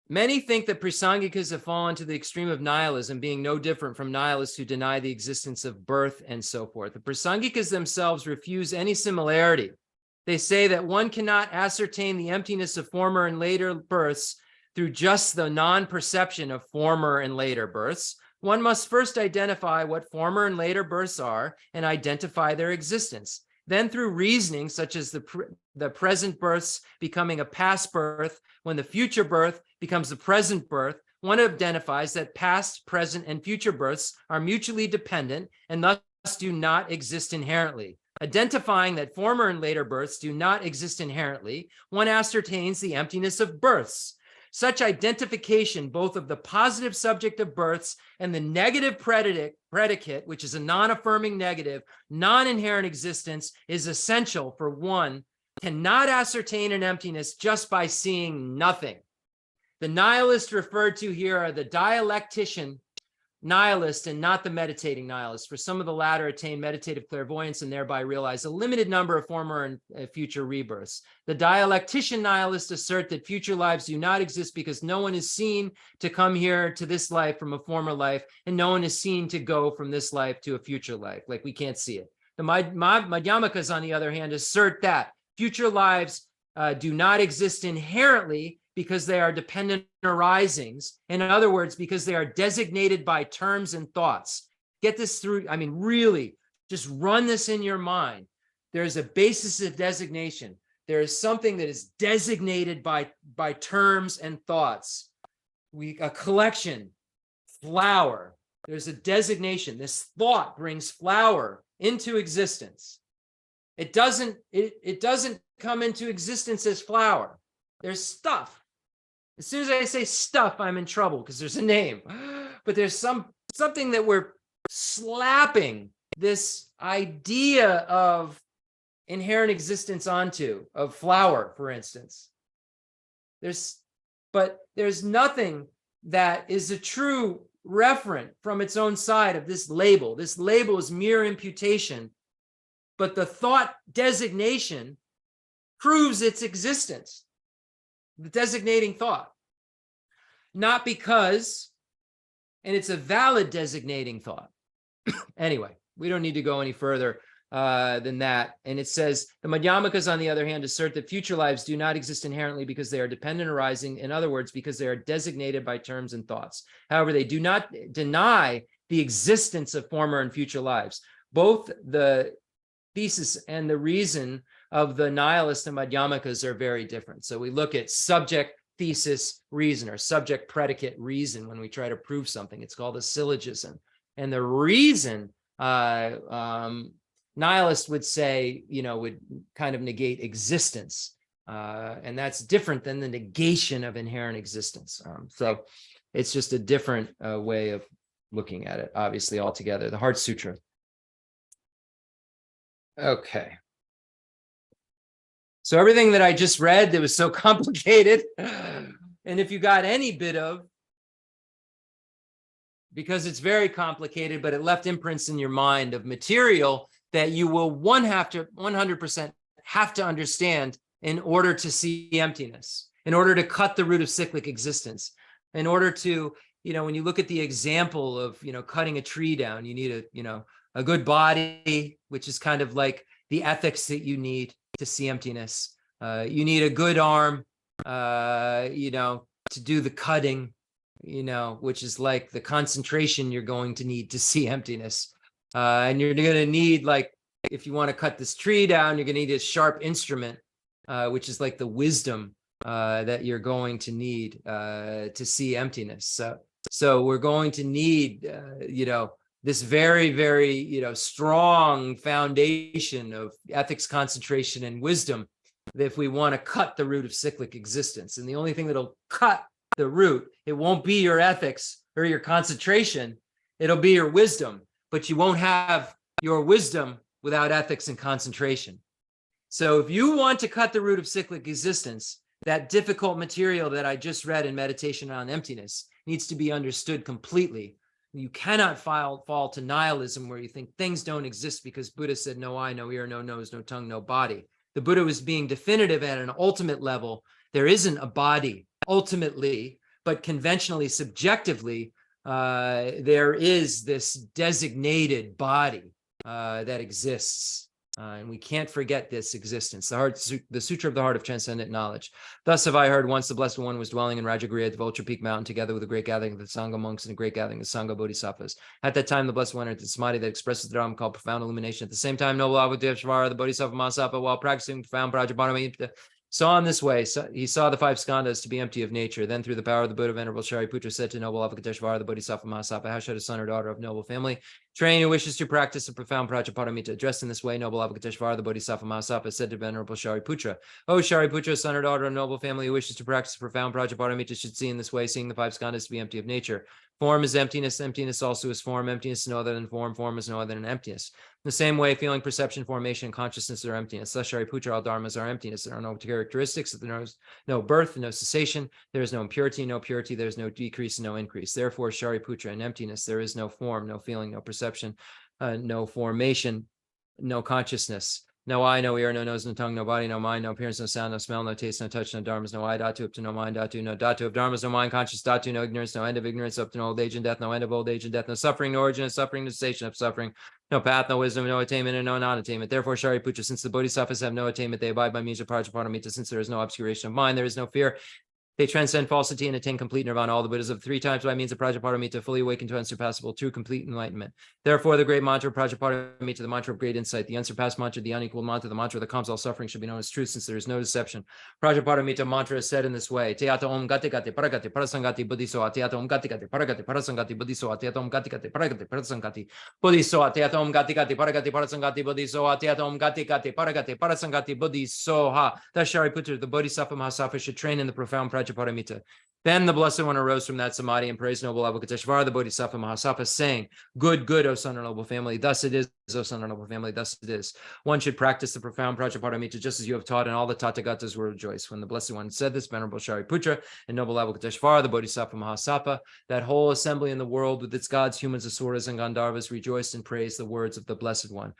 Many think that prasangikas have fallen to the extreme of nihilism, being no different from nihilists who deny the existence of birth and so forth. The prasangikas themselves refuse any similarity. They say that one cannot ascertain the emptiness of former and later births through just the non-perception of former and later births. One must first identify what former and later births are and identify their existence. Then through reasoning, such as the present births becoming a past birth, when the future birth becomes the present birth, one identifies that past, present, and future births are mutually dependent and thus do not exist inherently. Identifying that former and later births do not exist inherently, one ascertains the emptiness of births. Such identification, both of the positive subject of births and the negative predicate, which is a non-affirming negative, non-inherent existence, is essential for one cannot ascertain an emptiness just by seeing nothing. The nihilists referred to here are the dialectician nihilist and not the meditating nihilist. For some of the latter attain meditative clairvoyance and thereby realize a limited number of former and future rebirths. The dialectician nihilists assert that future lives do not exist because no one is seen to come here to this life from a former life, and no one is seen to go from this life to a future life. Like, we can't see it. The Madhyamakas, on the other hand, assert that future lives do not exist inherently because they are dependent arisings. In other words, because they are designated by terms and thoughts. Get this through. I mean, really, just run this in your mind. There's a basis of designation. There is something that is designated by terms and thoughts. A collection, flower. There's a designation. This thought brings flower into existence. It doesn't come into existence as flower. There's stuff. As soon as I say stuff, I'm in trouble because there's a name. But there's something that we're slapping this idea of inherent existence onto, of flower, for instance. But there's nothing that is a true referent from its own side of this label. This label is mere imputation, but the thought designation proves its existence. The designating thought, not because, and it's a valid designating thought. Anyway, we don't need to go any further than that. And it says, the Madhyamakas, on the other hand, assert that future lives do not exist inherently because they are dependent arising. In other words, because they are designated by terms and thoughts. However, they do not deny the existence of former and future lives. Both the thesis and the reason of the nihilist and Madhyamakas are very different. So we look at subject, thesis, reason, or subject, predicate, reason when we try to prove something. It's called a syllogism. And the reason, nihilist would say, would kind of negate existence. And that's different than the negation of inherent existence. So it's just a different way of looking at it, obviously, altogether. The Heart Sutra. Okay. So everything that I just read that was so complicated, and if you got any bit of, because it's very complicated, but it left imprints in your mind of material that you will 100% have to understand in order to see emptiness, in order to cut the root of cyclic existence, in order to, when you look at the example of, cutting a tree down, you need a good body, which is kind of like the ethics that you need to see emptiness. You need a good arm, to do the cutting, which is like the concentration you're going to need to see emptiness. And you're going to need, like, if you want to cut this tree down, you're going to need a sharp instrument, which is like the wisdom that you're going to need to see emptiness. So we're going to need, this very, very, strong foundation of ethics, concentration, and wisdom if we want to cut the root of cyclic existence. And the only thing that'll cut the root, it won't be your ethics or your concentration, it'll be your wisdom. But you won't have your wisdom without ethics and concentration. So if you want to cut the root of cyclic existence, that difficult material that I just read in Meditation on Emptiness needs to be understood completely. You cannot fall to nihilism where you think things don't exist because Buddha said no eye, no ear, no nose, no tongue, no body. The Buddha was being definitive at an ultimate level. There isn't a body ultimately, but conventionally, subjectively, there is this designated body that exists. And we can't forget this existence. The Sutra of the Heart of Transcendent Knowledge. Thus have I heard once the Blessed One was dwelling in Rajagriha at the Vulture Peak Mountain together with a great gathering of the Sangha monks and a great gathering of the Sangha Bodhisattvas. At that time, the Blessed One entered the samadhi that expresses the Dharma called profound illumination. At the same time, noble Avateshvara, the Bodhisattva Mahasapa, while practicing profound Prajnaparamita, saw in this way, so he saw the five skandhas to be empty of nature. Then through the power of the Buddha, Venerable Shariputra said to noble Avalokiteshvara, the Bodhisattva Mahasapa, how should a son or daughter of noble family train who wishes to practice a profound Prajaparamita? Addressed in this way, noble Avalokiteshvara, the Bodhisattva Mahasapa said to Venerable Shariputra, O Shariputra, son or daughter of noble family who wishes to practice a profound Prajaparamita should see in this way, seeing the five skandhas to be empty of nature. Form is emptiness, emptiness also is form, emptiness is no other than form, form is no other than emptiness. In the same way, feeling, perception, formation, and consciousness are emptiness. Thus, Shariputra, all dharmas are emptiness. There are no characteristics, there is no birth, no cessation, there is no impurity, no purity, there is no decrease, no increase. Therefore, Shariputra, in emptiness, there is no form, no feeling, no perception, no formation, no consciousness. No eye, no ear, no nose, no tongue, no body, no mind, no appearance, no sound, no smell, no taste, no touch, no dharmas, no eye, dhatu, up to no mind, dhatu, no dhatu of dharmas, no mind, conscious, dhatu, no ignorance, no end of ignorance, up to no old age and death, no end of old age and death, no suffering, no origin of suffering, no cessation of suffering, no path, no wisdom, no attainment, and no non-attainment. Therefore, Shariputra, since the bodhisattvas have no attainment, they abide by means of Prajaparamita. Since there is no obscuration of mind, there is no fear. They transcend falsity and attain complete nirvana. All the Buddhas of 3 times by means of Prajaparamita fully awaken to unsurpassable true complete enlightenment. Therefore, the great mantra of Prajaparamita, the mantra of great insight, the unsurpassed mantra, the unequal mantra, the mantra that calms all suffering should be known as truth, since there is no deception. Prajaparamita mantra is said in this way: Teata om gati gati paragati parasangati buddhiso, teata om gati gati paragati parasangati buddhiso, teata om gati gati paragati parasangati buddhiso, teata om gati gati paragati parasangati buddhiso, teata om gati gati paragati parasangati buddhiso. Thus, Shariputra, the Bodhisattva Mahasapa, should train in the profound Prajaparamita. Then the Blessed One arose from that samadhi and praised noble Avalokiteshvara, the Bodhisattva Mahasapa, saying, Good, good, O son of noble family, thus it is, O son of noble family, thus it is. One should practice the profound Prajaparamita just as you have taught, and all the Tathagatas will rejoice. When the Blessed One said this, Venerable Shariputra and noble Avalokiteshvara, the Bodhisattva Mahasapa, that whole assembly in the world with its gods, humans, asuras, and Gandharvas rejoiced and praised the words of the Blessed One.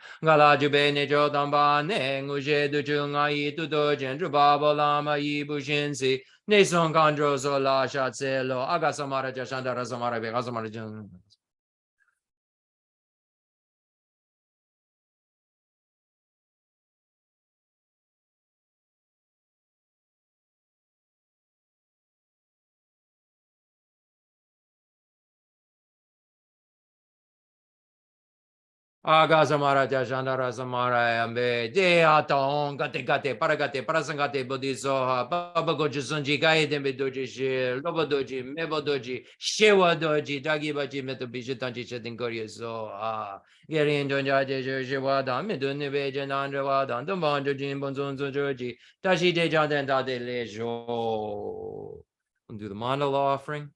Neson Gandro Zola Shatzelo Agasamara Jashandara Samara Vegasamara. Agasamara Jashandara Samara Ambe Deaton Gate Gate Paragate Parasangate Bodhisoha Baba Gojisunji Gaiden Bedoji Lobodoji Mebodoji Shewa Doji Dagibaji Metabishi Tanji Chetingoria Zoha Gerin Donja Shewada Miduni Vejanandrawada Dumbanjo Jin Bonzon Joji Tashi Dejan Dade Lejo. We'll do the mandala offering.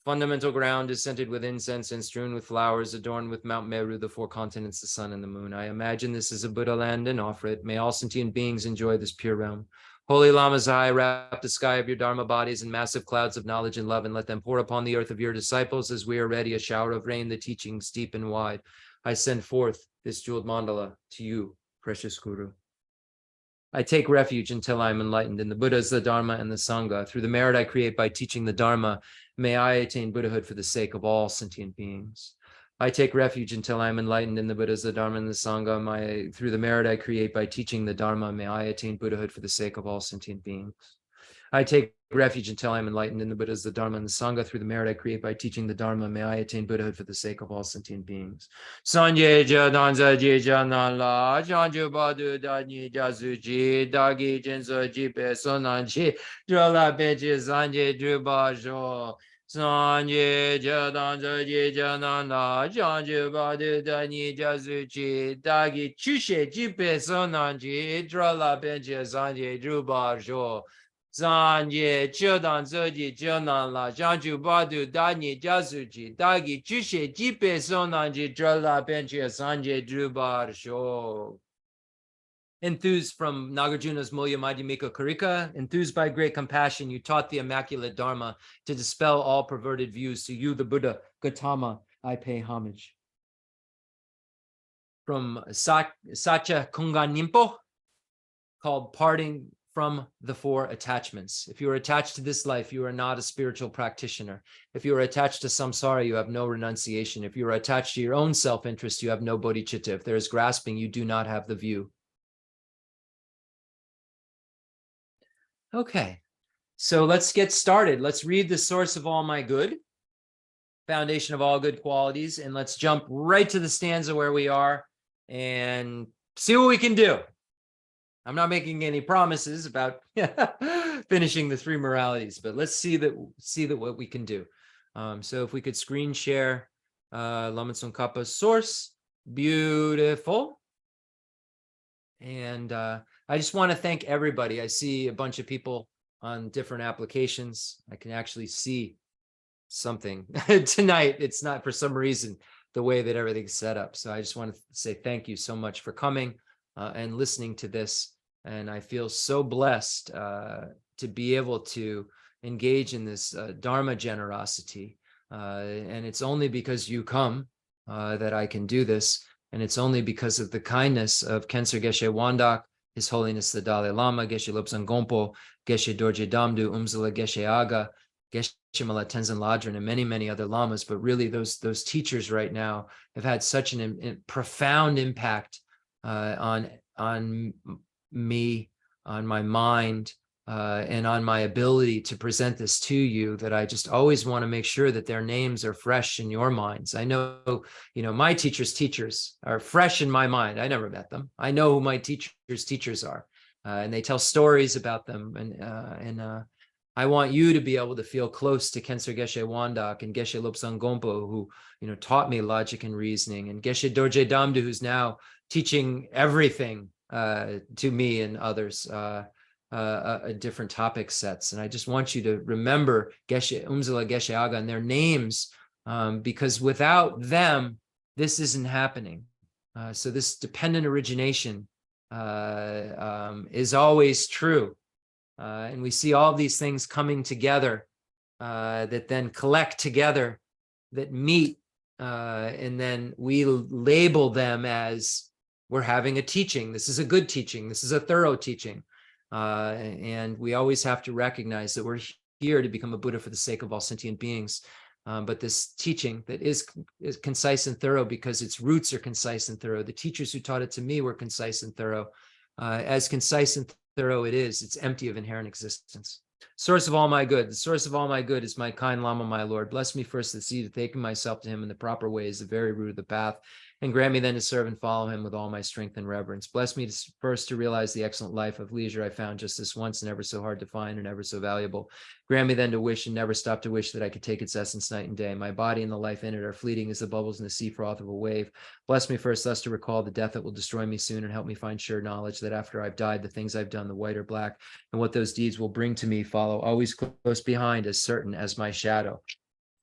Fundamental ground is scented with incense and strewn with flowers, adorned with Mount Meru, the 4 continents, the sun, and the moon. I imagine this is a Buddha land and offer it. May all sentient beings enjoy this pure realm. Holy Lamas, I wrap the sky of your Dharma bodies in massive clouds of knowledge and love, and let them pour upon the earth of your disciples as we are ready, a shower of rain, the teachings deep and wide. I send forth this jeweled mandala to you, precious Guru. I take refuge until I am enlightened in the Buddhas, the Dharma, and the Sangha. Through the merit I create by teaching the Dharma, may I attain Buddhahood for the sake of all sentient beings. I take refuge until I am enlightened in the Buddhas, the Dharma, and the Sangha. Through the merit I create by teaching the Dharma, may I attain Buddhahood for the sake of all sentient beings. I take refuge until I am enlightened in the Buddhas, the Dharma, and the Sangha. Through the merit I create by teaching the Dharma, may I attain Buddhahood for the sake of all sentient beings. Sanje Jadanza Jijanala, Janju Badu Dani Jasuji, Dagi Jinso Jipe Sonanchi, Jola Beji Sanje Drubajo. Sanje Jadanza Jijanala, Janju Badu Dani Jasuji, Dagi Chushe Jipe Sonanchi, Drola Beji Sanje Drubajo. Zanje Chodan Zoji Jonan La Janju Badu Dani Jasuji Dagi Chushe Jipe Sonanji Drola Benchia Sanje Drubar Sho. Enthused from Nagarjuna's Mulya Madhyamika Karika, enthused by great compassion, you taught the immaculate Dharma to dispel all perverted views. To you, the Buddha, Gautama, I pay homage. From Satya Kunganimpo, called Parting from the 4 attachments. If you are attached to this life, you are not a spiritual practitioner. If you are attached to samsara, you have no renunciation. If you are attached to your own self-interest, you have no bodhicitta. If there is grasping, you do not have the view. Okay, so let's get started. Let's read the source of all my good, foundation of all good qualities, and let's jump right to the stanza where we are and see what we can do. I'm not making any promises about finishing the three moralities, but let's see that what we can do. So if we could screen share Lama Tsongkhapa's source, beautiful. And I just want to thank everybody. I see a bunch of people on different applications. I can actually see something tonight. It's not for some reason the way that everything's set up. So I just want to say thank you so much for coming and listening to this. And I feel so blessed to be able to engage in this Dharma generosity. And it's only because you come that I can do this. And it's only because of the kindness of Khyentse Geshe Wandak, His Holiness the Dalai Lama, Geshe Lobsang Gompo, Geshe Dorje Damdu, Umzala Geshe Aga, Geshe Mala Tenzin Ladrin, and many, many other lamas. But really, those teachers right now have had such an profound impact on me, on my mind, and on my ability to present this to you, that I just always want to make sure that their names are fresh in your minds. I know, my teachers are fresh in my mind. I never met them. I know who my teachers are, and they tell stories about them. And I want you to be able to feel close to Khyentse Geshe Wandak and Geshe Lobsang Gompo, who taught me logic and reasoning, and Geshe Dorje Damdu, who's now teaching everything to me and others. Different topic sets. And I just want you to remember Geshe Umzala, Geshe Aga, and their names, because without them, this isn't happening. So this dependent origination is always true. And we see all these things coming together that then collect together, that meet, and then we label them as, we're having a teaching. This is a good teaching. This is a thorough teaching. And we always have to recognize that we're here to become a Buddha for the sake of all sentient beings. But this teaching that is concise and thorough because its roots are concise and thorough. The teachers who taught it to me were concise and thorough. As concise and thorough it is, it's empty of inherent existence. Source of all my good. The source of all my good is my kind Lama, my Lord. Bless me first the seed of taking myself to him in the proper way is the very root of the path. And grant me then to serve and follow him with all my strength and reverence. Bless me first to realize the excellent life of leisure I found just this once, and ever so hard to find and ever so valuable. Grant me then to wish and never stop to wish that I could take its essence night and day. My body and the life in it are fleeting as the bubbles in the sea froth of a wave. Bless me first thus to recall the death that will destroy me soon, and help me find sure knowledge that after I've died, the things I've done, the white or black, and what those deeds will bring to me follow always close behind, as certain as my shadow.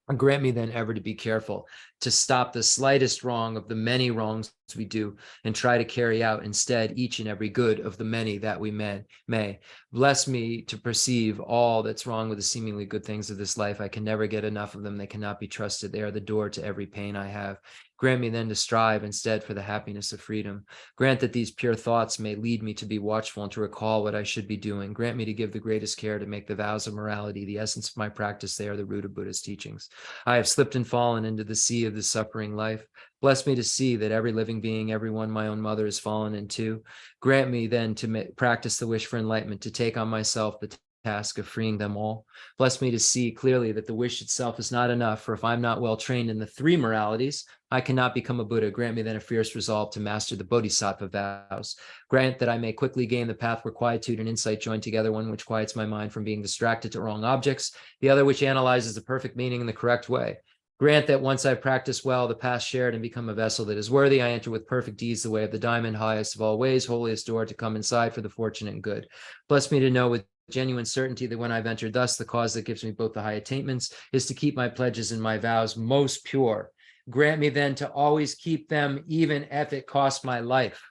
And grant me then ever to be careful to stop the slightest wrong of the many wrongs we do, and try to carry out instead each and every good of the many that we may. Bless me to perceive all that's wrong with the seemingly good things of this life. I can never get enough of them. They cannot be trusted. They are the door to every pain I have. Grant me then to strive instead for the happiness of freedom. Grant that these pure thoughts may lead me to be watchful and to recall what I should be doing. Grant me to give the greatest care to make the vows of morality the essence of my practice. They are the root of Buddha's teachings. I have slipped and fallen into the sea of this suffering life. Bless me to see that every living being, everyone my own mother, has fallen into. Grant me then to practice the wish for enlightenment, to take on myself the task of freeing them all. Bless me to see clearly that the wish itself is not enough, for if I'm not well trained in the three moralities, I cannot become a Buddha. Grant me then a fierce resolve to master the Bodhisattva vows. Grant that I may quickly gain the path where quietude and insight join together, one which quiets my mind from being distracted to wrong objects, the other which analyzes the perfect meaning in the correct way. Grant that once I've practiced well the path shared and become a vessel that is worthy, I enter with perfect deeds the way of the diamond, highest of all ways, holiest door to come inside for the fortunate and good. Bless me to know with genuine certainty that when I've entered thus, the cause that gives me both the high attainments is to keep my pledges and my vows most pure. Grant me then to always keep them, even if it costs my life.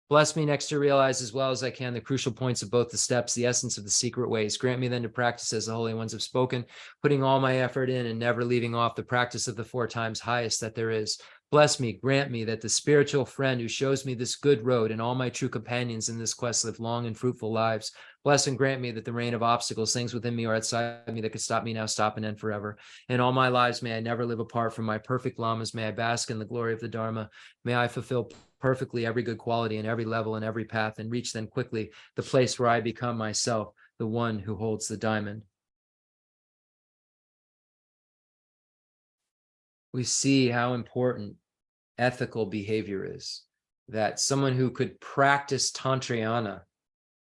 Bless me next to realize as well as I can the crucial points of both the steps, the essence of the secret ways. Grant me then to practice as the holy ones have spoken, putting all my effort in and never leaving off the practice of the 4 times highest that there is. Bless me, grant me that the spiritual friend who shows me this good road and all my true companions in this quest live long and fruitful lives. Bless and grant me that the rain of obstacles, things within me or outside me that could stop me now, stop and end forever. In all my lives, may I never live apart from my perfect lamas. May I bask in the glory of the Dharma. May I fulfill perfectly every good quality in every level and every path, and reach then quickly the place where I become myself, the one who holds the diamond. We see how important ethical behavior is, that someone who could practice Tantrayana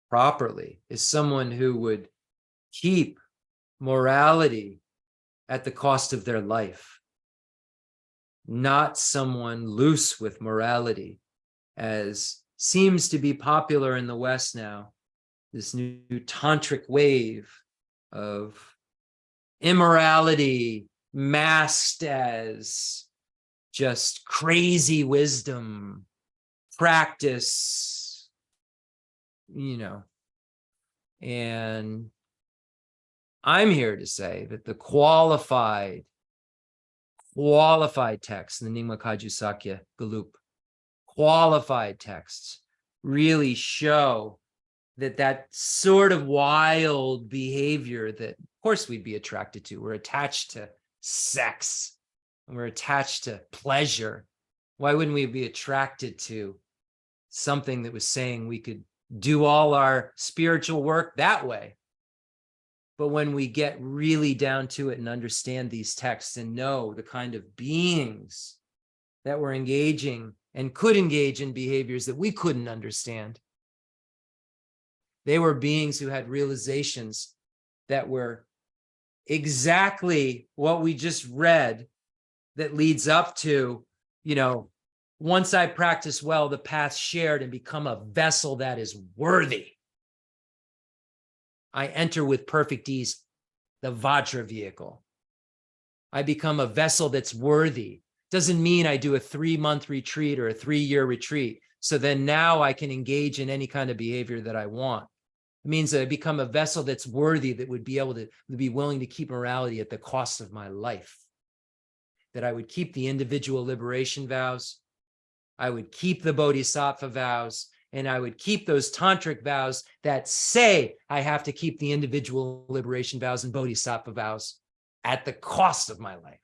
properly is someone who would keep morality at the cost of their life, not someone loose with morality, as seems to be popular in the West now, this new tantric wave of immorality masked as just crazy wisdom, practice, and I'm here to say that the qualified texts, the Nyingma Kagyu Sakya Galup, qualified texts really show that sort of wild behavior that, of course, we'd be attracted to. We're attached to sex, and we're attached to pleasure. Why wouldn't we be attracted to something that was saying we could do all our spiritual work that way? But when we get really down to it and understand these texts and know the kind of beings that were engaging and could engage in behaviors that we couldn't understand, they were beings who had realizations that were exactly what we just read, that leads up to, once I practice well, the path shared and become a vessel that is worthy. I enter with perfect ease the Vajra vehicle. I become a vessel that's worthy. Doesn't mean I do a 3-month retreat or a 3-year retreat, so then now I can engage in any kind of behavior that I want. It means that I become a vessel that's worthy, that would be able to be willing to keep morality at the cost of my life. That I would keep the individual liberation vows, I would keep the bodhisattva vows, and I would keep those tantric vows that say I have to keep the individual liberation vows and bodhisattva vows at the cost of my life.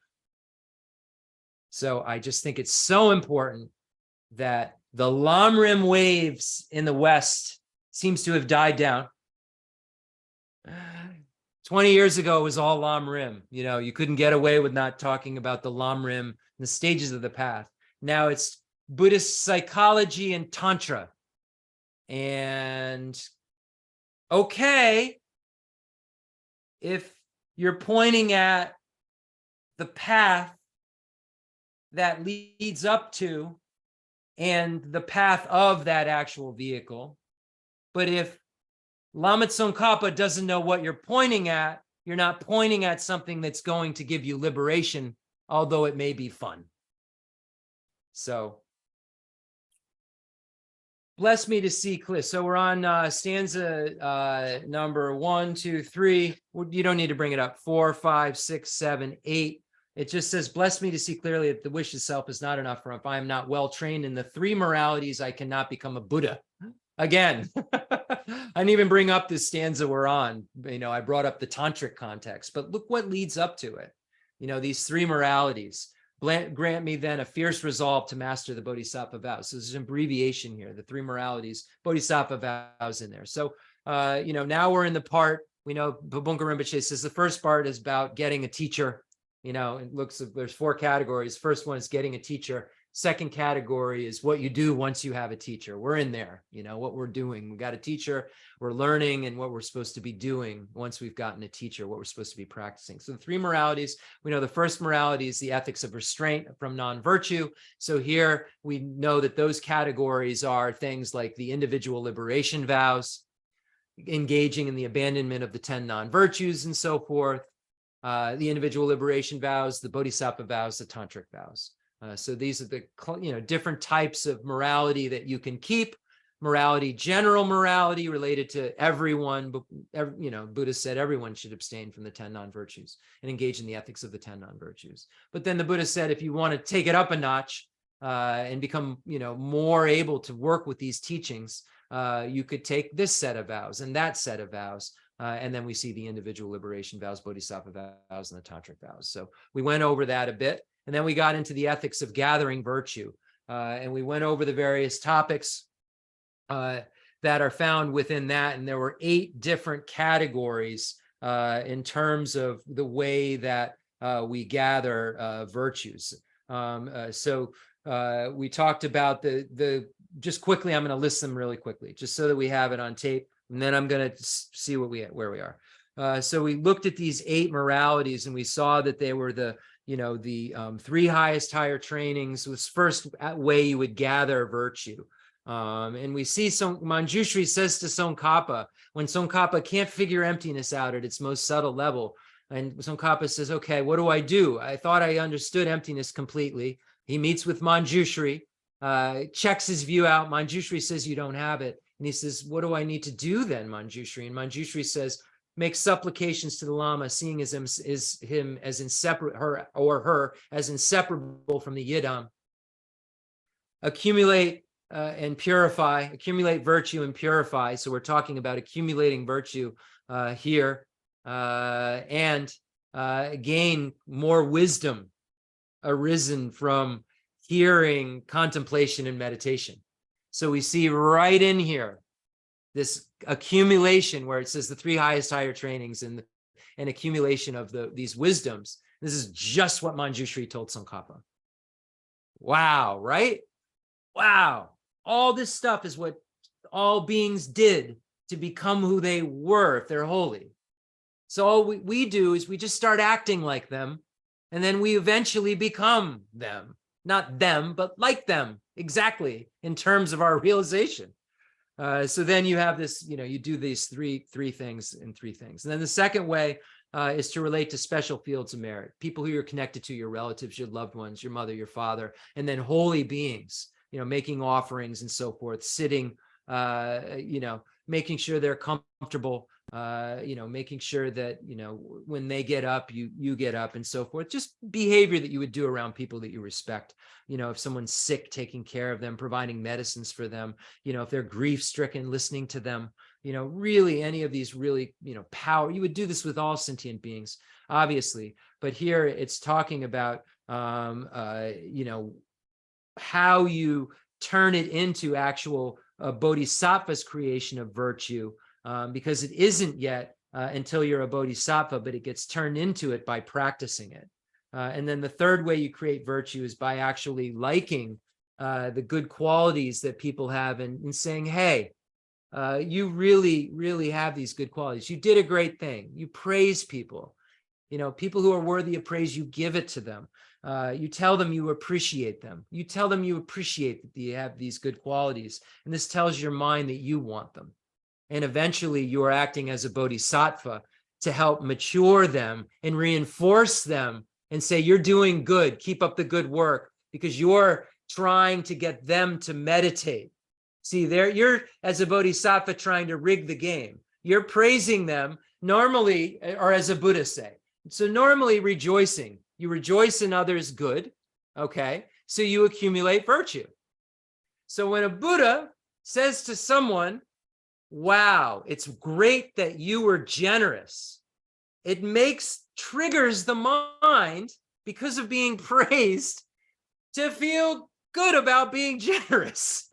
So I just think it's so important that the Lamrim waves in the West seems to have died down. 20 years ago, it was all Lamrim. You couldn't get away with not talking about the Lamrim, the stages of the path. Now it's Buddhist psychology and Tantra. And okay, if you're pointing at the path that leads up to and the path of that actual vehicle, but if Lama Tsongkhapa doesn't know what you're pointing at, you're not pointing at something that's going to give you liberation, although it may be fun. So, bless me to see clear. So we're on stanza number 1, 2, 3. You don't need to bring it up. 4, 5, 6, 7, 8. It just says, bless me to see clearly that the wish itself is not enough, for if I am not well trained in the 3 moralities, I cannot become a Buddha. Again, I didn't even bring up this stanza we're on. I brought up the tantric context, but look what leads up to it. These 3 moralities. Grant me then a fierce resolve to master the bodhisattva vows. So there's an abbreviation here, the 3 moralities, bodhisattva vows in there. So, now we're in the part, Babunka Rinpoche says the first part is about getting a teacher. It looks, there's 4 categories. First one is getting a teacher. Second category is what you do once you have a teacher. We're in there, what we're doing. We got a teacher, we're learning, and what we're supposed to be doing once we've gotten a teacher, what we're supposed to be practicing. So the 3 moralities, we know the first morality is the ethics of restraint from non-virtue. So here we know that those categories are things like the individual liberation vows, engaging in the abandonment of the 10 non-virtues and so forth, the individual liberation vows, the bodhisattva vows, the tantric vows. So these are the different types of morality that you can keep. Morality, general morality related to everyone. Buddha said everyone should abstain from the 10 non-virtues and engage in the ethics of the 10 non-virtues. But then the Buddha said, if you want to take it up a notch and become more able to work with these teachings, you could take this set of vows and that set of vows. And then we see the individual liberation vows, bodhisattva vows, and the tantric vows. So we went over that a bit. And then we got into the ethics of gathering virtue. And we went over the various topics that are found within that. And there were 8 different categories in terms of the way that we gather virtues. So we talked about just quickly, I'm going to list them really quickly, just so that we have it on tape. And then I'm going to see where we are. So we looked at these 8 moralities, and we saw that they were the 3 highest higher trainings. Was first way you would gather virtue. And we see Manjushri says to Tsongkhapa, when Tsongkhapa can't figure emptiness out at its most subtle level, and Tsongkhapa says, okay, what do? I thought I understood emptiness completely. He meets with Manjushri, checks his view out. Manjushri says, you don't have it. And he says, what do I need to do then, Manjushri? And Manjushri says, make supplications to the Lama, seeing him as inseparable, her as inseparable from the Yidam. Accumulate and purify, accumulate virtue and purify. So we're talking about accumulating virtue here, and gain more wisdom arisen from hearing, contemplation, and meditation. So we see right in here this accumulation where it says the 3 highest higher trainings and accumulation of these wisdoms. This is just what Manjushri told Tsongkhapa. Wow, right? Wow. All this stuff is what all beings did to become who they were if they're holy. So all we do is we just start acting like them, and then we eventually become them. Not them, but like them, exactly, in terms of our realization. So then you have this, you do these three things and 3 things. And then the second way is to relate to special fields of merit, people who you're connected to, your relatives, your loved ones, your mother, your father, and then holy beings, making offerings and so forth, sitting, making sure they're comfortable, making sure that, when they get up, you get up and so forth. Just behavior that you would do around people that you respect. If someone's sick, taking care of them, providing medicines for them, if they're grief stricken, listening to them, really any of these really, power. You would do this with all sentient beings, obviously. But here it's talking about, how you turn it into actual bodhisattva's creation of virtue, because it isn't yet until you're a bodhisattva, but it gets turned into it by practicing it. And then the third way you create virtue is by actually liking the good qualities that people have, and saying, hey, you really, really have these good qualities. You did a great thing. You praise people. People who are worthy of praise, you give it to them. You tell them you appreciate them. You tell them you appreciate that you have these good qualities. And this tells your mind that you want them. And eventually you are acting as a bodhisattva to help mature them and reinforce them and say, you're doing good. Keep up the good work, because you're trying to get them to meditate. See, you're as a bodhisattva trying to rig the game. You're praising them normally, or as a Buddha say. So normally rejoicing. You rejoice in others' good, okay? So you accumulate virtue. So when a Buddha says to someone, wow, it's great that you were generous, it triggers the mind, because of being praised, to feel good about being generous.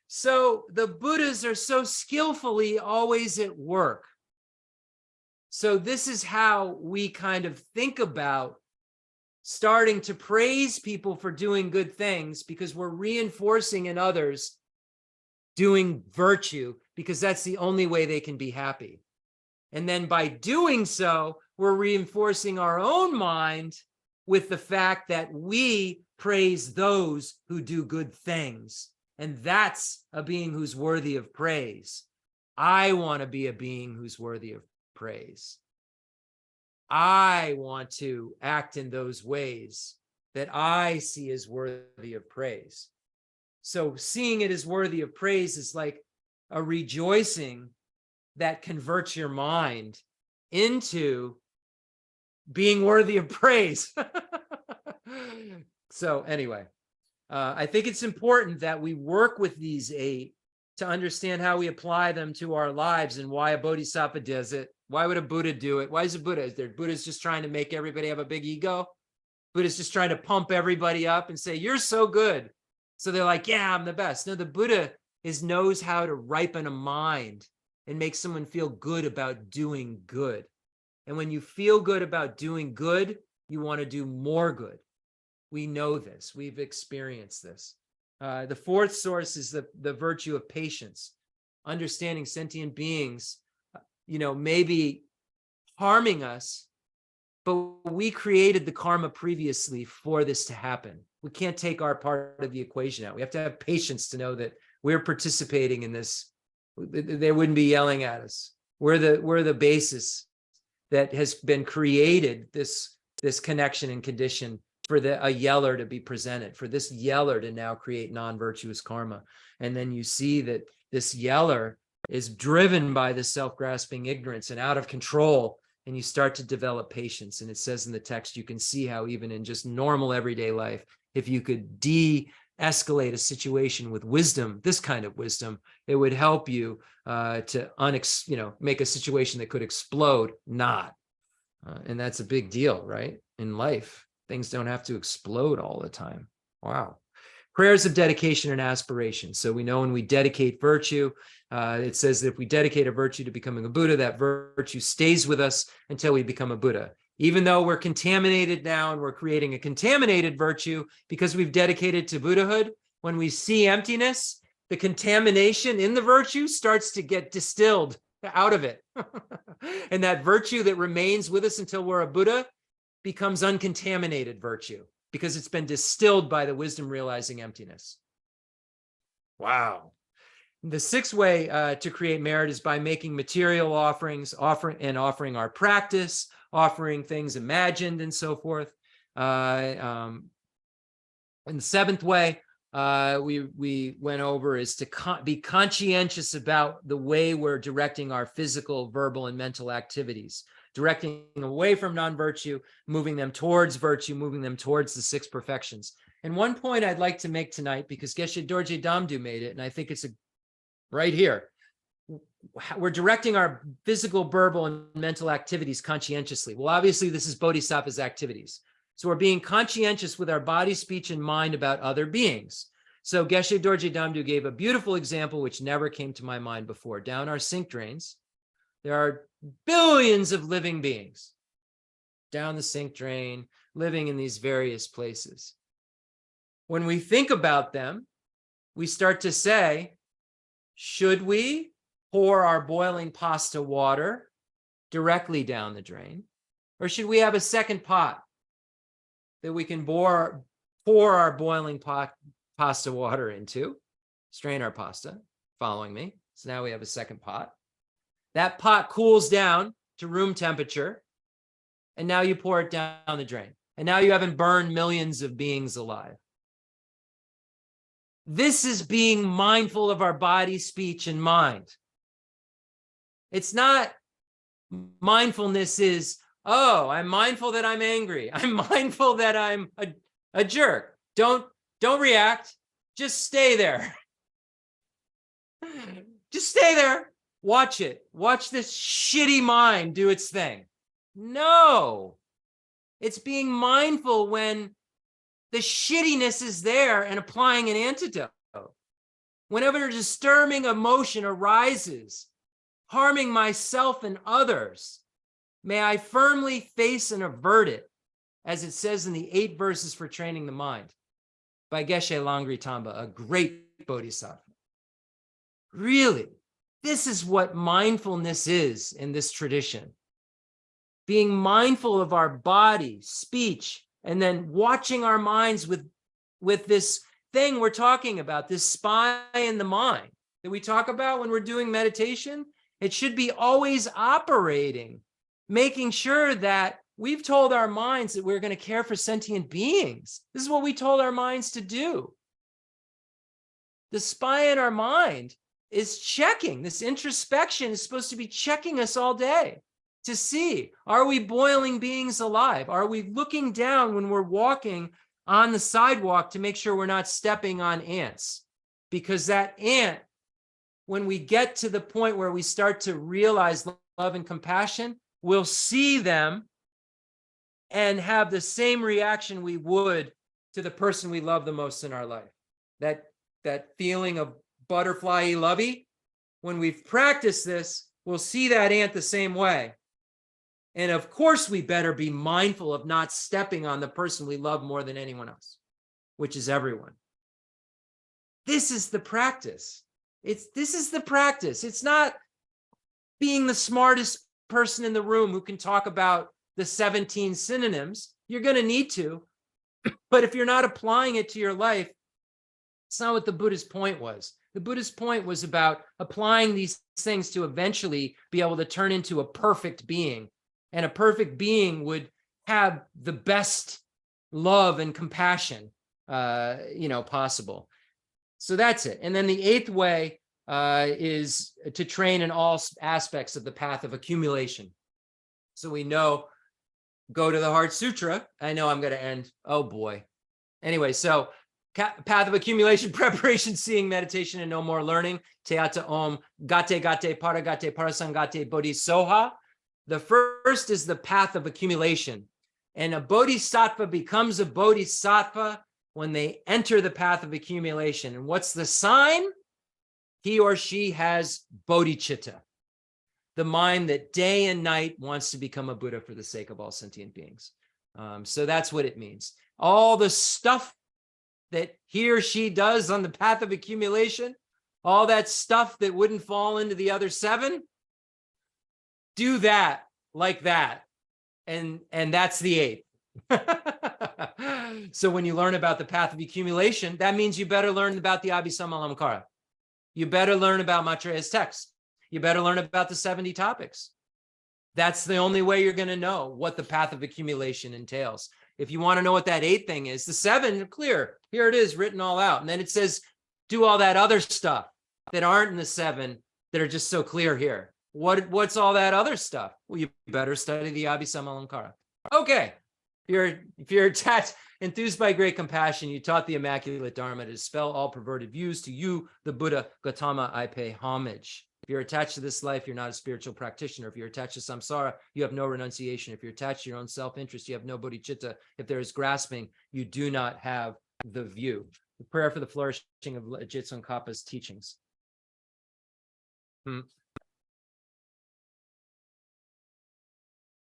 So the Buddhas are so skillfully always at work. So this is how we kind of think about starting to praise people for doing good things, because we're reinforcing in others doing virtue, because that's the only way they can be happy. And then by doing so, we're reinforcing our own mind with the fact that we praise those who do good things. And that's a being who's worthy of praise. I want to be a being who's worthy of praise. I want to act in those ways that I see as worthy of praise. So seeing it as worthy of praise is like a rejoicing that converts your mind into being worthy of praise. So anyway, I think it's important that we work with these 8 to understand how we apply them to our lives, and why a bodhisattva does it. Why would a Buddha do it? Why is a Buddha? Is there Buddha's just trying to make everybody have a big ego? Buddha's just trying to pump everybody up and say, you're so good. So they're like, yeah, I'm the best. No, the Buddha knows how to ripen a mind and make someone feel good about doing good. And when you feel good about doing good, you want to do more good. We know this. We've experienced this. The fourth source is the virtue of patience. understanding sentient beings, maybe harming us, but we created the karma previously for this to happen. We can't take our part of the equation out. We have to have patience to know that we're participating in this. They wouldn't be yelling at us. We're the basis that has been created, this connection and condition for a yeller to be presented, for this yeller to now create non-virtuous karma. And then you see that this yeller is driven by the self-grasping ignorance and out of control, and you start to develop patience. And it says in the text, you can see how even in just normal everyday life, if you could de-escalate a situation with wisdom, this kind of wisdom, it would help you to make a situation that could explode not. And that's a big deal, right? In life, things don't have to explode all the time. Wow. Prayers of dedication and aspiration. So we know when we dedicate virtue, it says that if we dedicate a virtue to becoming a Buddha, that virtue stays with us until we become a Buddha. Even though we're contaminated now and we're creating a contaminated virtue because we've dedicated to Buddhahood, when we see emptiness, the contamination in the virtue starts to get distilled out of it. And that virtue that remains with us until we're a Buddha becomes uncontaminated virtue because it's been distilled by the wisdom realizing emptiness. Wow. The sixth way to create merit is by making material offerings, offering our practice, offering things imagined and so forth. And the seventh way we went over is to be conscientious about the way we're directing our physical, verbal, and mental activities, directing away from non-virtue, moving them towards virtue, moving them towards the six perfections. And one point I'd like to make tonight, because Geshe Dorje Damdu made it, and I think it's right here. We're directing our physical, verbal, and mental activities conscientiously. Well, obviously, this is Bodhisattva's activities. So we're being conscientious with our body, speech, and mind about other beings. So Geshe Dorje Damdu gave a beautiful example, which never came to my mind before. Down our sink drains, there are billions of living beings down the sink drain, living in these various places. When we think about them, we start to say, should we pour our boiling pasta water directly down the drain? Or should we have a second pot that we can pour our boiling pasta water into, strain our pasta, following me? So now we have a second pot. That pot cools down to room temperature, and now you pour it down the drain. And now you haven't burned millions of beings alive. This is being mindful of our body, speech, and mind. It's not mindfulness is, oh, I'm mindful that I'm angry. I'm mindful that I'm a jerk. Don't react. Just stay there. Just stay there. Watch it. Watch this shitty mind do its thing. No. It's being mindful when the shittiness is there and applying an antidote. Whenever a disturbing emotion arises, harming myself and others, may I firmly face and avert it, as it says in the 8 verses for training the mind by Geshe Langri Tamba, a great bodhisattva. Really, this is what mindfulness is in this tradition. Being mindful of our body, speech, and then watching our minds with this thing we're talking about, this spy in the mind that we talk about when we're doing meditation. It should be always operating, making sure that we've told our minds that we're going to care for sentient beings. This is what we told our minds to do. The spy in our mind is checking. This introspection is supposed to be checking us all day to see, are we boiling beings alive? Are we looking down when we're walking on the sidewalk to make sure we're not stepping on ants? Because that ant, when we get to the point where we start to realize love and compassion, we'll see them and have the same reaction we would to the person we love the most in our life. That feeling of butterfly lovey, when we've practiced this, we'll see that ant the same way. And of course, we better be mindful of not stepping on the person we love more than anyone else, which is everyone. This is the practice. This is the practice. It's not being the smartest person in the room who can talk about the 17 synonyms. You're going to need to, but if you're not applying it to your life, it's not what the Buddha's point was. The Buddha's point was about applying these things to eventually be able to turn into a perfect being. And a perfect being would have the best love and compassion, possible. So that's it. And then the eighth way is to train in all aspects of the path of accumulation. So we know, go to the Heart Sutra. I know I'm going to end. Oh boy. Anyway, so path of accumulation, preparation, seeing, meditation, and no more learning. Teata Om, Gate Gate, Paragate, Parasangate, Bodhisoha. The first is the path of accumulation. And a bodhisattva becomes a bodhisattva when they enter the path of accumulation. And what's the sign? He or she has bodhicitta, the mind that day and night wants to become a Buddha for the sake of all sentient beings. So that's what it means. All the stuff that he or she does on the path of accumulation, all that stuff that wouldn't fall into the other seven, do that like that. And that's the eighth. So when you learn about the path of accumulation, that means you better learn about the Abhisammalamkara. You better learn about Maitreya's text. You better learn about the 70 topics. That's the only way you're going to know what the path of accumulation entails. If you want to know what that eighth thing is, the seven, clear. Here it is, written all out. And then it says, do all that other stuff that aren't in the seven that are just so clear here. What's all that other stuff? Well, you better study the Abhisammalamkara. Okay. If you're attached, enthused by great compassion, you taught the immaculate Dharma to dispel all perverted views. To you, the Buddha Gautama, I pay homage. If you're attached to this life, you're not a spiritual practitioner. If you're attached to samsara, you have no renunciation. If you're attached to your own self-interest, you have no bodhicitta. If there is grasping, you do not have the view. The prayer for the flourishing of Ajit Tsongkhapa's teachings.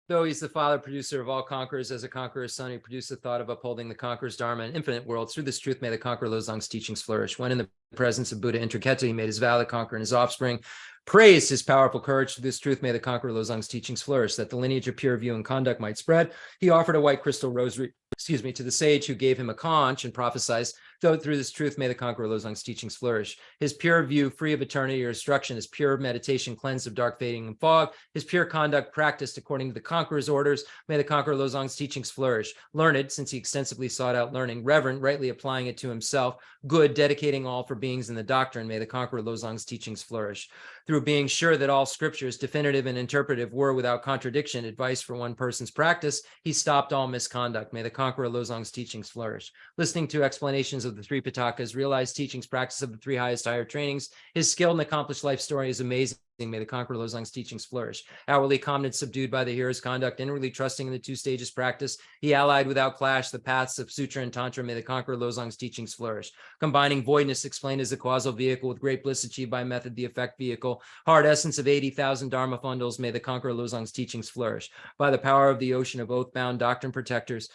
Though he's the father, producer of all conquerors, as a conqueror's son, he produced the thought of upholding the conqueror's Dharma in infinite worlds. Through this truth, may the conqueror Losang's teachings flourish. When in the presence of Buddha Intriketa, he made his vow to conquer, and his offspring praised his powerful courage. Through this truth, may the conqueror Losang's teachings flourish, that the lineage of pure view and conduct might spread. He offered a white crystal rosary, to the sage who gave him a conch and prophesied, though through this truth, may the conqueror Losang's teachings flourish. His pure view, free of eternity or destruction, his pure meditation, cleansed of dark fading and fog, his pure conduct, practiced according to the conqueror's orders, may the conqueror Losang's teachings flourish. Learned, since he extensively sought out learning. Reverent, rightly applying it to himself. Good, dedicating all for beings in the doctrine, may the conqueror Losang's teachings flourish. Through being sure that all scriptures, definitive and interpretive, were without contradiction, advice for one person's practice, he stopped all misconduct. May the conqueror Losang's teachings flourish. Listening to explanations of the three Pitakas, realized teachings, practice of the three highest higher trainings, his skilled and accomplished life story is amazing. May the conqueror Losang's teachings flourish. Outwardly calm and subdued by the hearer's conduct, inwardly trusting in the two stages practice, he allied without clash the paths of sutra and tantra. May the conqueror Losang's teachings flourish. Combining voidness explained as the causal vehicle with great bliss achieved by method, the effect vehicle. Hard essence of 80,000 Dharma bundles. May the conqueror Losang's teachings flourish. By the power of the ocean of oath-bound doctrine protectors,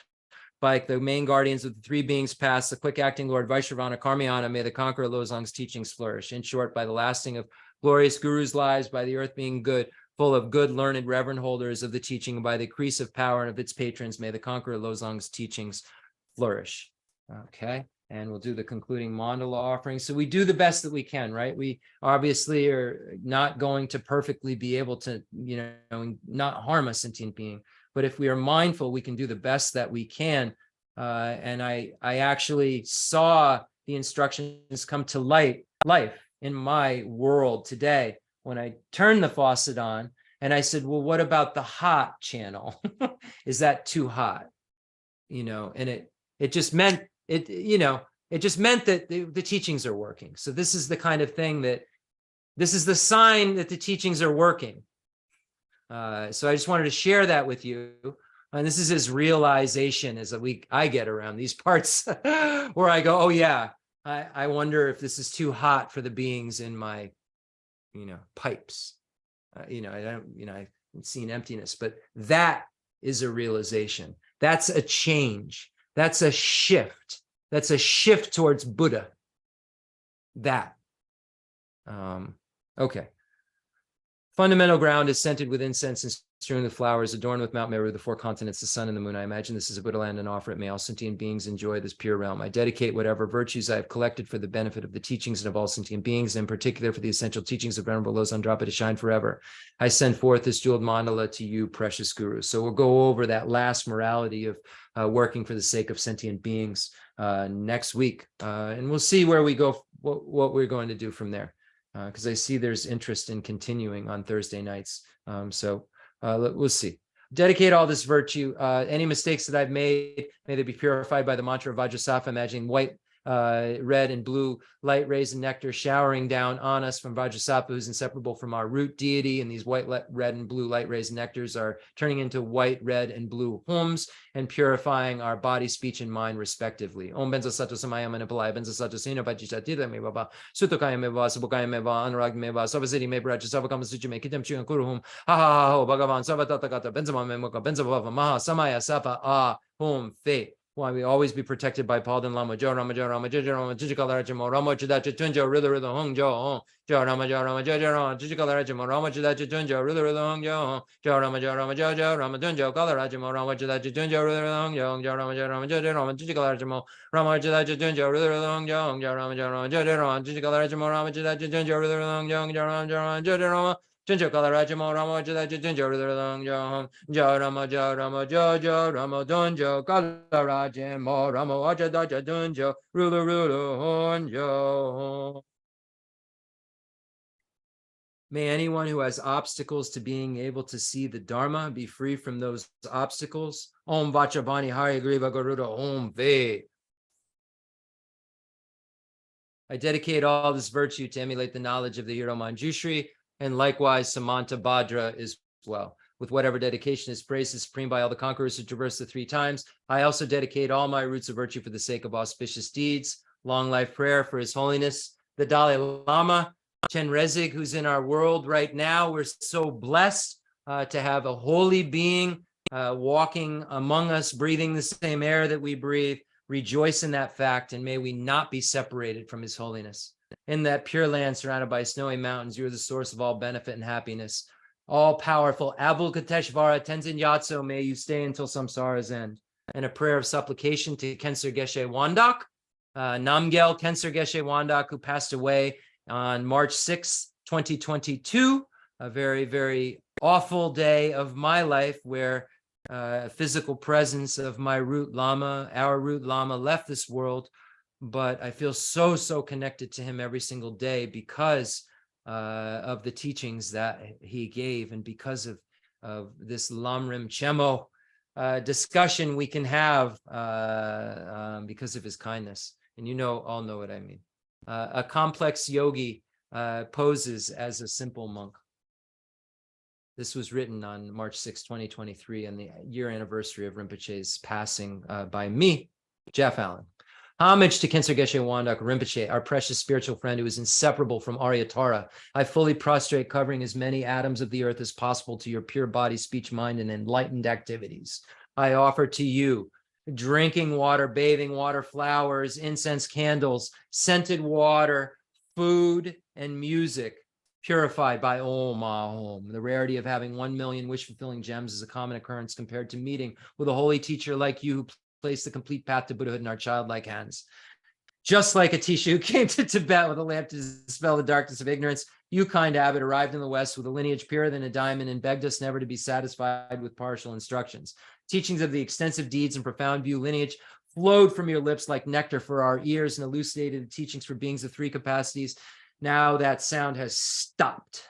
by the main guardians of the three beings past, the quick-acting Lord Vaishravana Karmayana, may the conqueror Losang's teachings flourish. In short, by the lasting of glorious gurus' lives, by the earth being good, full of good, learned, reverend holders of the teaching, and by the increase of power of its patrons, may the conqueror Losang's teachings flourish. Okay, and we'll do the concluding mandala offering. So we do the best that we can, right? We obviously are not going to perfectly be able to, not harm a sentient being. But if we are mindful, we can do the best that we can. And I actually saw the instructions come to life in my world today when I turned the faucet on and I said, well, what about the hot channel? Is that too hot? And it just meant it just meant that the teachings are working. So this is the kind of thing this is the sign that the teachings are working. So I just wanted to share that with you. And this is as realization as I get around these parts where I go, oh yeah, I wonder if this is too hot for the beings in my, pipes. I haven't seen emptiness, but that is a realization. That's a change. That's a shift. That's a shift towards Buddha. That. Okay. Fundamental ground is scented with incense and strewn with flowers, adorned with Mount Meru, the four continents, the sun and the moon. I imagine this is a Buddha land and offer it. May all sentient beings enjoy this pure realm. I dedicate whatever virtues I have collected for the benefit of the teachings and of all sentient beings, and in particular for the essential teachings of Venerable Losang Drapa to shine forever. I send forth this jeweled mandala to you, precious Guru. So we'll go over that last morality of working for the sake of sentient beings next week. And we'll see where we go, what we're going to do from there. Because I see there's interest in continuing on Thursday nights. So we'll see. Dedicate all this virtue. Any mistakes that I've made, may they be purified by the mantra of Vajrasattva, imagining white, red, and blue light rays and nectar showering down on us from Vajrasattva, who's inseparable from our root deity. And these white, red, and blue light rays and nectars are turning into white, red, and blue homes and purifying our body, speech, and mind, respectively. Om benza sato samaya manipalaya, benza sato sino pachisatita me baba, sutokaya me va, subokaya me va, anurag me va, savasiti me bracha, savakama suchi me kitam chuyan kuruhum, ha ha ha ho, bhagavan, savatatakata, benza me moka, benza bava, maha, samaya, sapa, ah, home, fate. Why we always be protected by Palden Lama, Jo Rama, Jo Rama, Jo Rama, Jijikalarachimo, Rama Chidacha Tunjo, Rilla Hong Jo, Jo Rama, Jo Rama, Jo Rama, Jijikalarachimo, Rama Chidacha Tunjo, Rilla Hong Jo, Jo Rama, Jo Rama, Jo Rama, Tunjo, Kalarachimo, Rama Chidacha Tunjo, Rilla Hong Jo, Jo Rama, Jo Rama, Jo Rama, Jijikalarachimo, Rama Chidacha Tunjo, Rilla Hong Jo, Jo Rama, Jo Rama, Jo Rama, Jijikalarachimo, Rama Chidacha Tunjo, Rilla Hong Jo, Jo Rama, Jo Rama, Junjo Kalarajamo Rama Jadaja Junjo Ridang Jo Rama Jo Rama Jo Rama Dunjo Kalarajamo Rama Ajadaja Dunjo Rulu Honjo. May anyone who has obstacles to being able to see the Dharma be free from those obstacles. Om Vachabani Hari Griva Garuda Om Ve. I dedicate all this virtue to emulate the knowledge of the Hero Manjushri, and likewise Samanta Bhadra as well. With whatever dedication is praised is supreme by all the conquerors who traverse the three times, I also dedicate all my roots of virtue for the sake of auspicious deeds. Long life prayer for His Holiness, the Dalai Lama, Chen Rezig, who's in our world right now. We're so blessed to have a holy being walking among us, breathing the same air that we breathe. Rejoice in that fact, and may we not be separated from His Holiness. In that pure land surrounded by snowy mountains, you are the source of all benefit and happiness. All-powerful Avalokiteshvara Tenzin Yatso, may you stay until samsara's end. And a prayer of supplication to Kensur Geshe Wandak, Namgyel Kensur Geshe Wandak, who passed away on March 6, 2022, a very, very awful day of my life where physical presence of my root Lama, our root Lama, left this world. But I feel so connected to him every single day because of the teachings that he gave, and because of this Lamrim Chemo discussion we can have because of his kindness. And you all know what I mean. A complex yogi poses as a simple monk. This was written on March 6, 2023, on the year anniversary of Rinpoche's passing by me, Jeff Allen. Homage to Kensur Geshe Wandak Rinpoche, our precious spiritual friend who is inseparable from Aryatara. I fully prostrate, covering as many atoms of the earth as possible to your pure body, speech, mind, and enlightened activities. I offer to you drinking water, bathing water, flowers, incense, candles, scented water, food, and music, purified by Om Ahom. The rarity of having 1 million wish-fulfilling gems is a common occurrence compared to meeting with a holy teacher like you who place the complete path to Buddhahood in our childlike hands. Just like Atisha, who came to Tibet with a lamp to dispel the darkness of ignorance, you, kind abbot, arrived in the West with a lineage purer than a diamond and begged us never to be satisfied with partial instructions. Teachings of the extensive deeds and profound view lineage flowed from your lips like nectar for our ears and elucidated the teachings for beings of three capacities. Now that sound has stopped.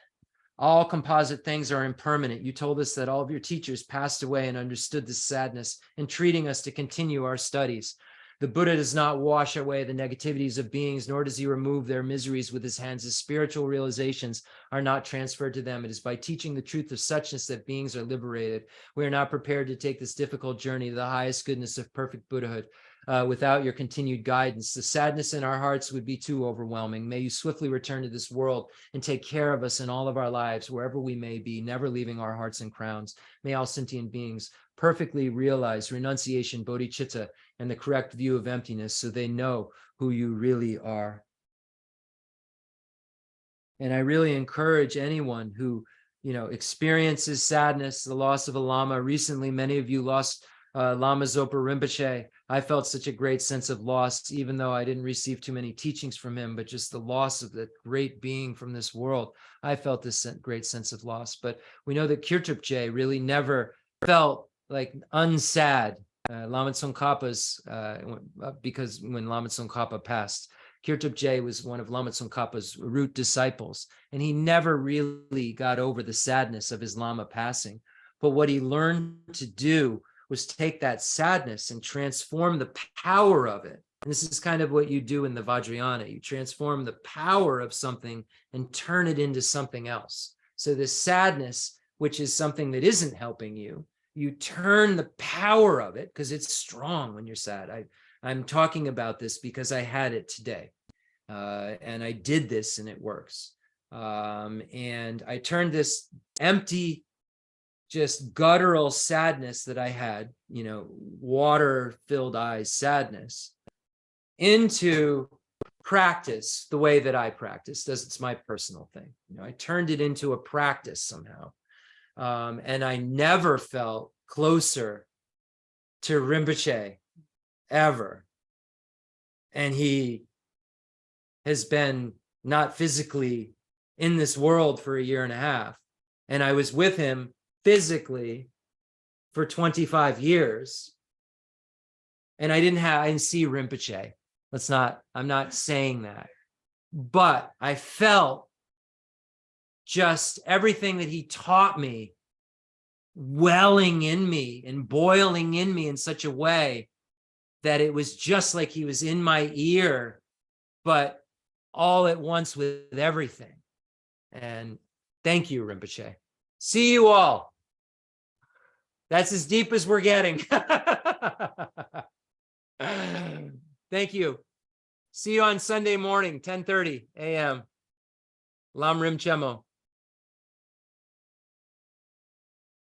All composite things are impermanent. You told us that all of your teachers passed away and understood this sadness, entreating us to continue our studies. The Buddha does not wash away the negativities of beings, nor does he remove their miseries with his hands. His spiritual realizations are not transferred to them. It is by teaching the truth of suchness that beings are liberated. We are not prepared to take this difficult journey to the highest goodness of perfect Buddhahood. Without your continued guidance, the sadness in our hearts would be too overwhelming. May you swiftly return to this world and take care of us in all of our lives, wherever we may be, never leaving our hearts and crowns. May all sentient beings perfectly realize renunciation, bodhicitta, and the correct view of emptiness, so they know who you really are. And I really encourage anyone who, experiences sadness, the loss of a Lama. Recently, many of you lost Lama Zopa Rinpoche. I felt such a great sense of loss, even though I didn't receive too many teachings from him, but just the loss of that great being from this world. I felt this great sense of loss. But we know that Kirtupje really never felt like unsad. Lama Tsongkhapa's, because when Lama Tsongkhapa passed, Kirtupje was one of Lama Tsongkhapa's root disciples, and he never really got over the sadness of his Lama passing. But what he learned to do was take that sadness and transform the power of it. And this is kind of what you do in the Vajrayana. You transform the power of something and turn it into something else. So this sadness, which is something that isn't helping you, you turn the power of it, because it's strong when you're sad. I'm talking about this because I had it today, and I did this and it works. And I turned this empty, just guttural sadness that I had, water-filled eyes sadness, into practice the way that I practice. It's my personal thing. I turned it into a practice somehow. And I never felt closer to Rinpoche ever. And he has been not physically in this world for a year and a half. And I was with him physically for 25 years. And I didn't see Rinpoche. I'm not saying that. But I felt just everything that he taught me welling in me and boiling in me in such a way that it was just like he was in my ear, but all at once with everything. And thank you, Rinpoche. See you all. That's as deep as we're getting. Thank you. See you on Sunday morning, 10:30 a.m. Lam Rim Chemo.